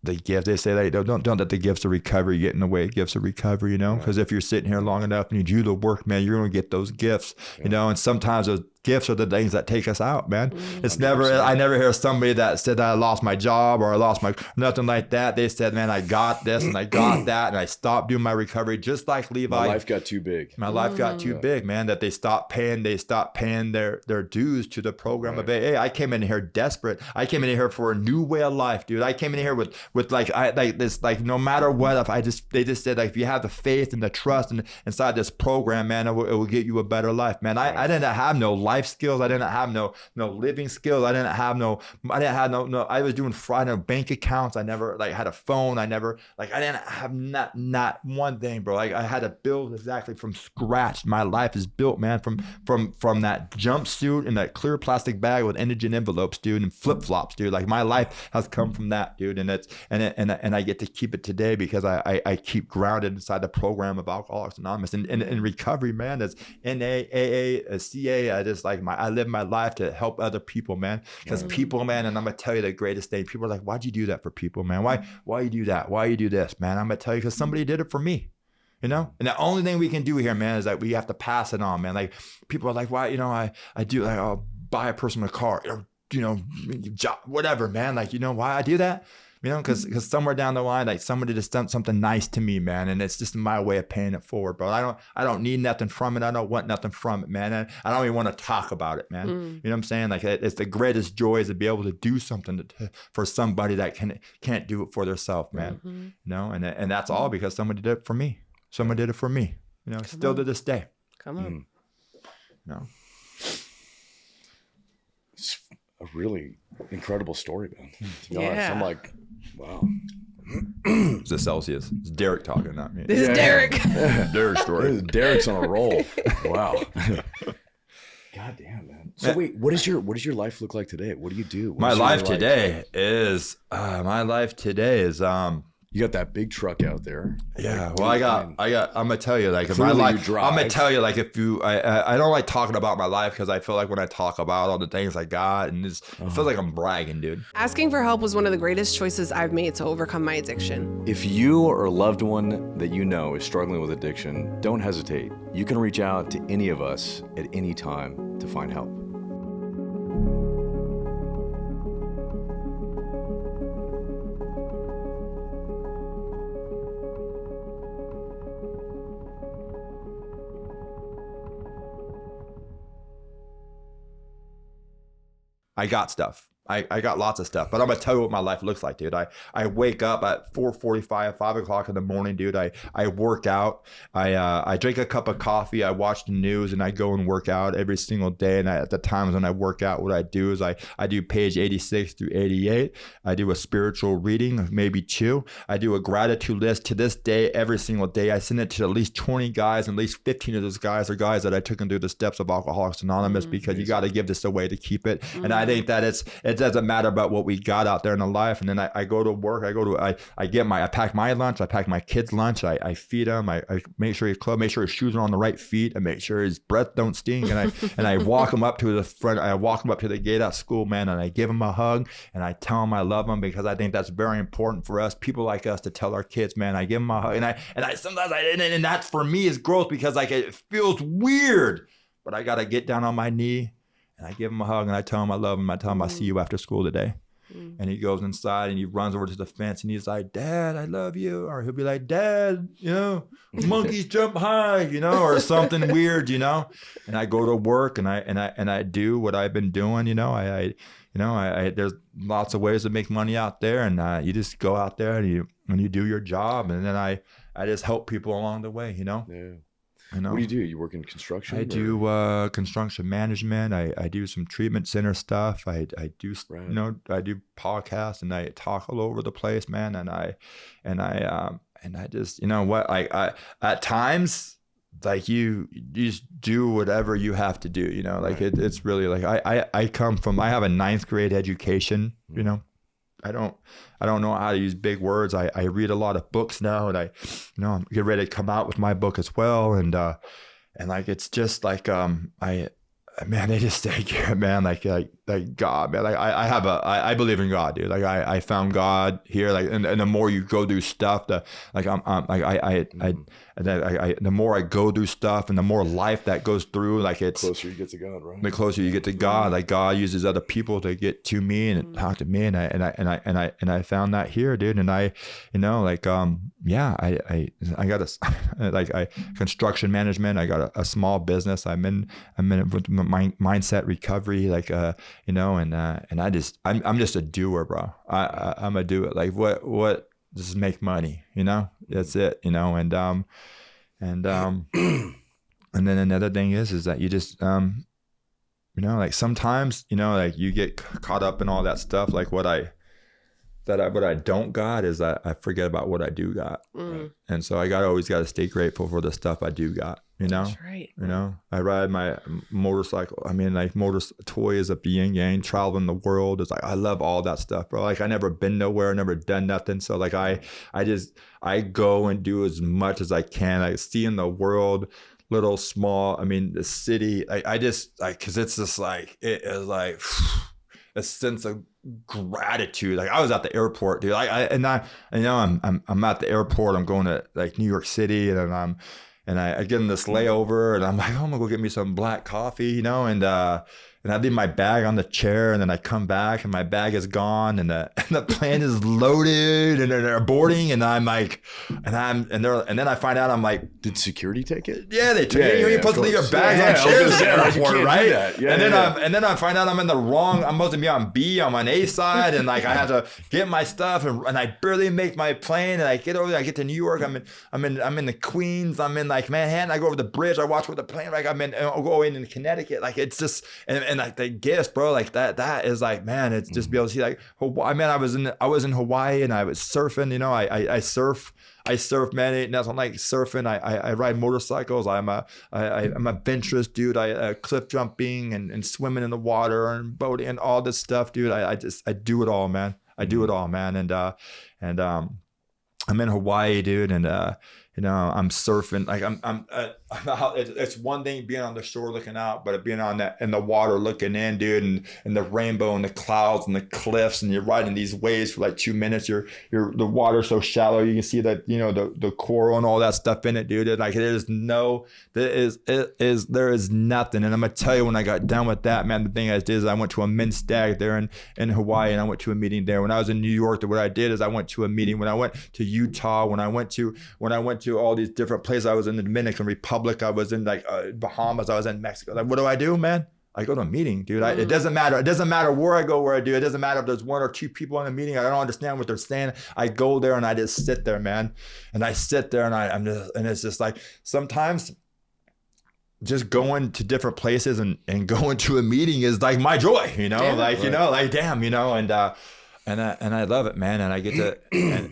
the gift. They say, like, don't let the gifts of recovery get in the way of gifts of recovery, you know, because if you're sitting here long enough and you do the work, man, you're gonna get those gifts, you know. And sometimes those gifts are the things that take us out, man. It's I never hear somebody that said that I lost my job or I lost nothing like that. They said, man, I got this and I got that, and I stopped doing my recovery, just like Levi. My life got too big. My life got too big, man, that they stopped paying their dues to the program of AA. I came in here desperate. I came in here for a new way of life, dude. I came in here with this, like, no matter what, they just said, like, if you have the faith and the trust inside this program, man, it will get you a better life, man. I didn't have no life life skills. I didn't have no living skills. I was doing fraud, no bank accounts. I never like had a phone. I didn't have not one thing, bro. Like I had to build exactly from scratch. My life is built, man, from that jumpsuit and that clear plastic bag with indigent envelopes, dude, and flip-flops, dude. Like my life has come from that, dude. And I get to keep it today because I keep grounded inside the program of Alcoholics Anonymous and in recovery, man. That's NA, AA, CA. I live my life to help other people, man. Because people, man, and I'm gonna tell you the greatest thing. People are like, why'd you do that for people, man? Why you do that? Why you do this, man? I'm gonna tell you because somebody did it for me. You know, and the only thing we can do here, man, is that we have to pass it on, man. Like people are like, why, you know, I do, like, I'll buy a person a car, or, you know, job, whatever, man. Like, you know why I do that? You know, because somewhere down the line, like somebody just done something nice to me, man, and it's just my way of paying it forward, bro. I don't need nothing from it. I don't want nothing from it, man. And I don't even want to talk about it, man. You know what I'm saying? Like it's the greatest joy is to be able to do something for somebody that can't do it for themselves, man. You know, and that's all because somebody did it for me. Someone did it for me, you know, still to this day. Come on. No. It's a really incredible story, man. To be honest, Yeah. I'm like, wow. It's a Celsius. It's Derek talking, not me. This is Derek. Derek's story. Derek's on a roll. Wow. God damn, man. So wait, what does your life look like today? What do you do? My life today is you got that big truck out there. Yeah. Well, I got, I'm going to tell you, like, if my life, I'm going to tell you, like, if you, I don't like talking about my life because I feel like when I talk about all the things I got, and it feels like I'm bragging, dude. Asking for help was one of the greatest choices I've made to overcome my addiction. If you or a loved one that you know is struggling with addiction, don't hesitate. You can reach out to any of us at any time to find help. I got stuff. I got lots of stuff, but I'm gonna tell you what my life looks like, dude. I wake up at 4:45, 5 o'clock in the morning, dude. I work out. I drink a cup of coffee. I watch the news, and I go and work out every single day. And at the times when I work out, what I do is I do page 86 through 88. I do a spiritual reading, maybe 2. I do a gratitude list. To this day, every single day, I send it to at least 20 guys, and at least 15 of those guys are guys that I took them through the steps of Alcoholics Anonymous because you got to give this away to keep it. And I think that it doesn't matter about what we got out there in the life. And then I go to work. I pack my lunch. I pack my kids' lunch. I feed them. I make sure his clothes, make sure his shoes are on the right feet. I make sure his breath don't stink. And I walk him up to the front. I walk him up to the gate at school, man. And I give him a hug and I tell him I love him because I think that's very important for us, people like us, to tell our kids, man. I give him a hug. And that's for me is growth because like it feels weird, but I got to get down on my knee. And I give him a hug and I tell him I love him. I tell him I'll see you after school today. And he goes inside and he runs over to the fence and he's like, Dad, I love you. Or he'll be like, Dad, you know, monkeys jump high, you know, or something weird, you know. And I go to work and I do what I've been doing, you know. I there's lots of ways to make money out there, and you just go out there and you do your job, and then I just help people along the way, you know. Yeah. You know? What do you do? You work in construction? I do construction management. I do some treatment center stuff. I do you know, I do podcasts and I talk all over the place, man. And I just, you know what, I at times like you just do whatever you have to do, you know, like it's really like I have a 9th grade education, you know. I don't know how to use big words. I read a lot of books now, and I'm getting ready to come out with my book as well. And like, it's just like, they just take care, man. Like God, man. Like I believe in God, dude. Like I found God here. Like, and the more you go do stuff, the more I go do stuff, and the more life that goes through, like it's the closer you get to God, right? The closer you get to God, like God uses other people to get to me and talk to me, and I found that here, dude. And I got construction management. I got a small business. I'm in with my mindset recovery, like you know, and I'm just a doer, bro. I'm a doer. Like what just make money, you know. That's it, you know. And then another thing is that you just You know, like sometimes, you know, like you get caught up in all that stuff. Like what I don't got is I forget about what I do got. And so I always got to stay grateful for the stuff I do got, you know? That's right. You know, I ride my motorcycle. I mean, like toys of the yin yang, traveling the world. It's like, I love all that stuff, bro. Like I never been nowhere, never done nothing. So like I go and do as much as I can. I see in the world, little, small, I mean, the city, cause it's just like, it is like a sense of gratitude. Like I was at the airport, dude. I'm at the airport. I'm going to like New York City, and I get in this layover, and I'm like, oh, I'm gonna go get me some black coffee, you know, and I leave my bag on the chair, and then I come back, and my bag is gone, and the plane is loaded, and they're boarding, and I'm like, and then I find out, I'm like, did security take it? Yeah, they took it. You're supposed to leave your bags on chairs at the airport, right? And then I find out I'm in the wrong. I'm supposed to be on B. I'm on A side, and like I have to get my stuff, and I barely make my plane, and I get over there. I get to New York. I'm in the Queens. I'm in like Manhattan. I go over the bridge. I watch with the plane. Like I'll go in Connecticut. Like it's just and like the gifts, bro. Like that is like, man. It's just be able to see like Hawaii. Man, I was in Hawaii, and I was surfing. You know, I surf. Man, ain't nothing like surfing. I ride motorcycles. I'm a adventurous dude. I cliff jumping and swimming in the water and boating and all this stuff, dude. I do it all, man. I do it all, man. And I'm in Hawaii, dude, and you know, I'm surfing. Like it's one thing being on the shore looking out, but being on that in the water looking in, dude, and the rainbow and the clouds and the cliffs, and you're riding these waves for like 2 minutes. The water's so shallow, you can see that, you know, the coral and all that stuff in it, dude. Like there is nothing. And I'm gonna tell you, when I got done with that, man, the thing I did is I went to a men's stag there in Hawaii, and I went to a meeting there. When I was in New York, what I did is I went to a meeting. When I went to Utah, when I went to all these different places, I was in the Dominican Republic, I was in like Bahamas, I was in Mexico. Like, what do, man? I go to a meeting, dude. It doesn't matter. It doesn't matter where I go, where I do. It doesn't matter if there's one or two people in a meeting. I don't understand what they're saying. I go there and I just sit there, man. And I sit there and and it's just like, sometimes just going to different places and going to a meeting is like my joy, you know, you know, like, damn, you know, and I love it, man. And I get to,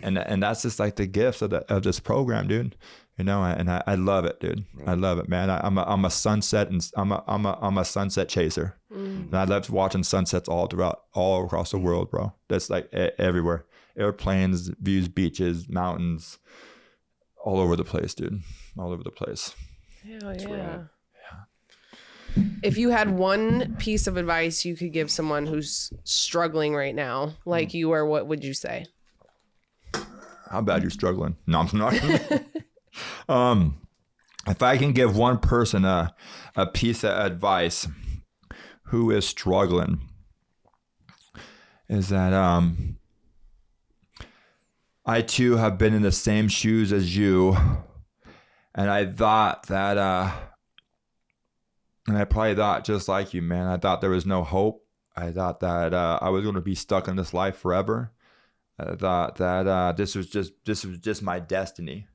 and that's just like the gifts of this program, dude. You know, and I love it, dude. Right. I love it, man. I'm a sunset, and I'm a sunset chaser, and I love watching sunsets all across the world, bro. That's like everywhere, airplanes, views, beaches, mountains, all over the place, dude. All over the place. Hell yeah. If you had one piece of advice you could give someone who's struggling right now, like you are, what would you say? How bad you're struggling? No, I'm not. If I can give one person a piece of advice who is struggling, is that I too have been in the same shoes as you, and I thought that and I probably thought just like you, man. I thought there was no hope. I thought that I was going to be stuck in this life forever. I thought that this was just my destiny.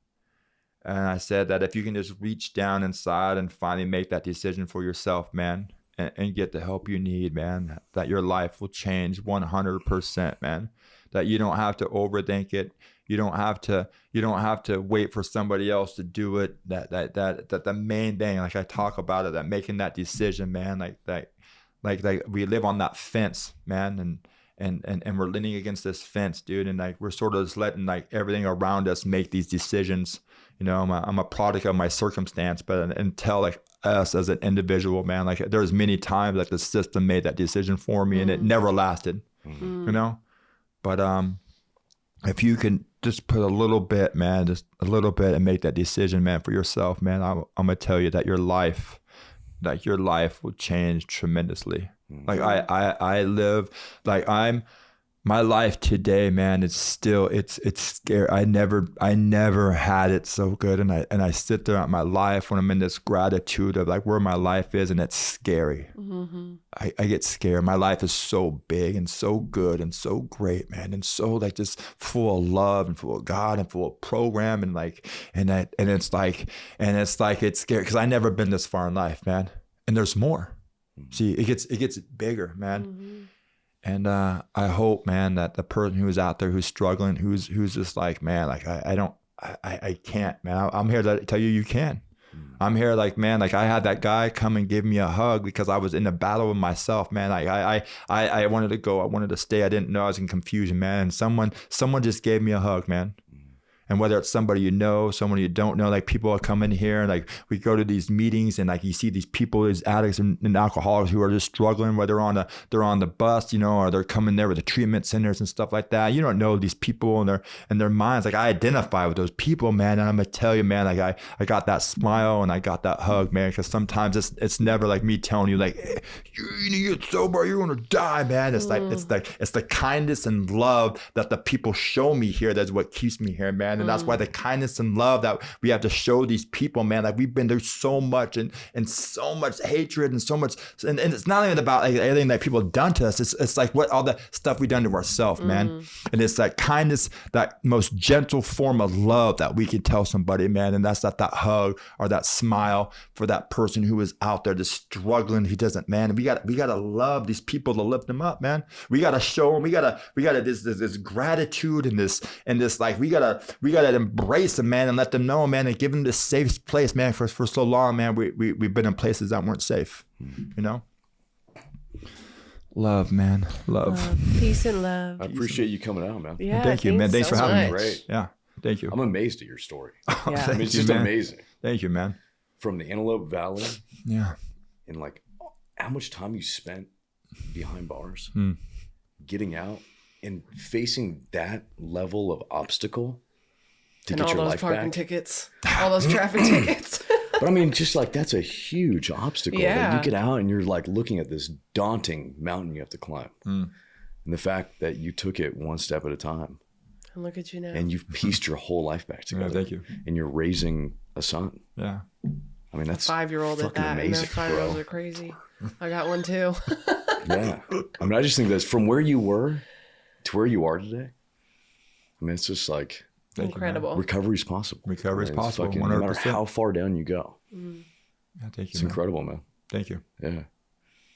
And I said that if you can just reach down inside and finally make that decision for yourself, man, and get the help you need, man, that your life will change 100%, man. That you don't have to overthink it. You don't have to wait for somebody else to do it. That the main thing, like I talk about it, that making that decision, man, like we live on that fence, man, and we're leaning against this fence, dude, and like we're sort of just letting like everything around us make these decisions. You know, I'm a product of my circumstance, but until like us as an individual, man, like there's many times like the system made that decision for me, and it never lasted. You know, but if you can just put a little bit, man, just a little bit, and make that decision, man, for yourself, man, I'm gonna tell you that your life will change tremendously. Like I live, like my life today, man, it's scary. I never had it so good. And I sit there at my life when I'm in this gratitude of like where my life is, and it's scary. Mm-hmm. I get scared. My life is so big and so good and so great, man. And so like just full of love and full of God and full of program and like, and it's like it's scary because I never been this far in life, man. And there's more. See, it gets bigger, man. And I hope, man, that the person who is out there who's struggling, who's just like, man, like I can't, man. I'm here to tell you, you can. I'm here, like, man, like I had that guy come and give me a hug because I was in a battle with myself, man. Like I wanted to go, I wanted to stay. I didn't know, I was in confusion, man. And someone just gave me a hug, man. And whether it's somebody you know, someone you don't know, like people are coming here and like we go to these meetings and like you see these people, these addicts and alcoholics who are just struggling, whether they're on the bus, you know, or they're coming there with the treatment centers and stuff like that. You don't know these people and their minds. Like I identify with those people, man. And I'm gonna tell you, man, like I got that smile and I got that hug, man. Because sometimes it's never like me telling you like, hey, you need to get sober, you're gonna die, man. It's it's the kindness and love that the people show me here. That's what keeps me here, man. And that's why the kindness and love that we have to show these people, man, like we've been through so much and so much hatred and so much. And it's not even about like everything that people have done to us. It's like what all the stuff we've done to ourselves, man. And it's that kindness, that most gentle form of love that we can tell somebody, man. And that's that hug or that smile for that person who is out there just struggling. He doesn't, man. And we got to love these people to lift them up, man. We got to show them. We got to this gratitude and this like we got to embrace them, man, and let them know, man, and give them this safe place, man. For so long, man, we've been in places that weren't safe, you know. Love, man, love. Peace and love. I appreciate you coming out, man. Yeah, thank you, man. Thanks for having me. Great. Yeah, thank you. I'm amazed at your story. Yeah. I mean, it's just amazing. Thank you, man. From the Antelope Valley, yeah, and like how much time you spent behind bars, getting out and facing that level of obstacle. To and get all your those life parking back. tickets, all those traffic tickets. But I mean, just like that's a huge obstacle. Yeah. Like, you get out and you're like looking at this daunting mountain you have to climb. And the fact that you took it one step at a time. And look at you now. And you've pieced your whole life back together. Yeah, thank you. And you're raising a son. Yeah. I mean, that's 5-year-old at fucking that. amazing, And their 5-year-olds bro. are crazy. I got one too. Yeah. I mean, I just think that's from where you were to where you are today. I mean, it's just like... Incredible. Recovery's possible. Recovery's possible. Fucking, no matter how far down you go. Yeah, thank you. It's incredible, man. Thank you. Yeah.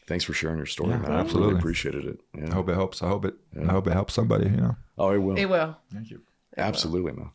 Thanks for sharing your story, Yeah, man. absolutely. I really appreciated it. Yeah. I hope it helps. I hope it helps somebody, you know. Oh, it will. It will. Thank you. Absolutely, man.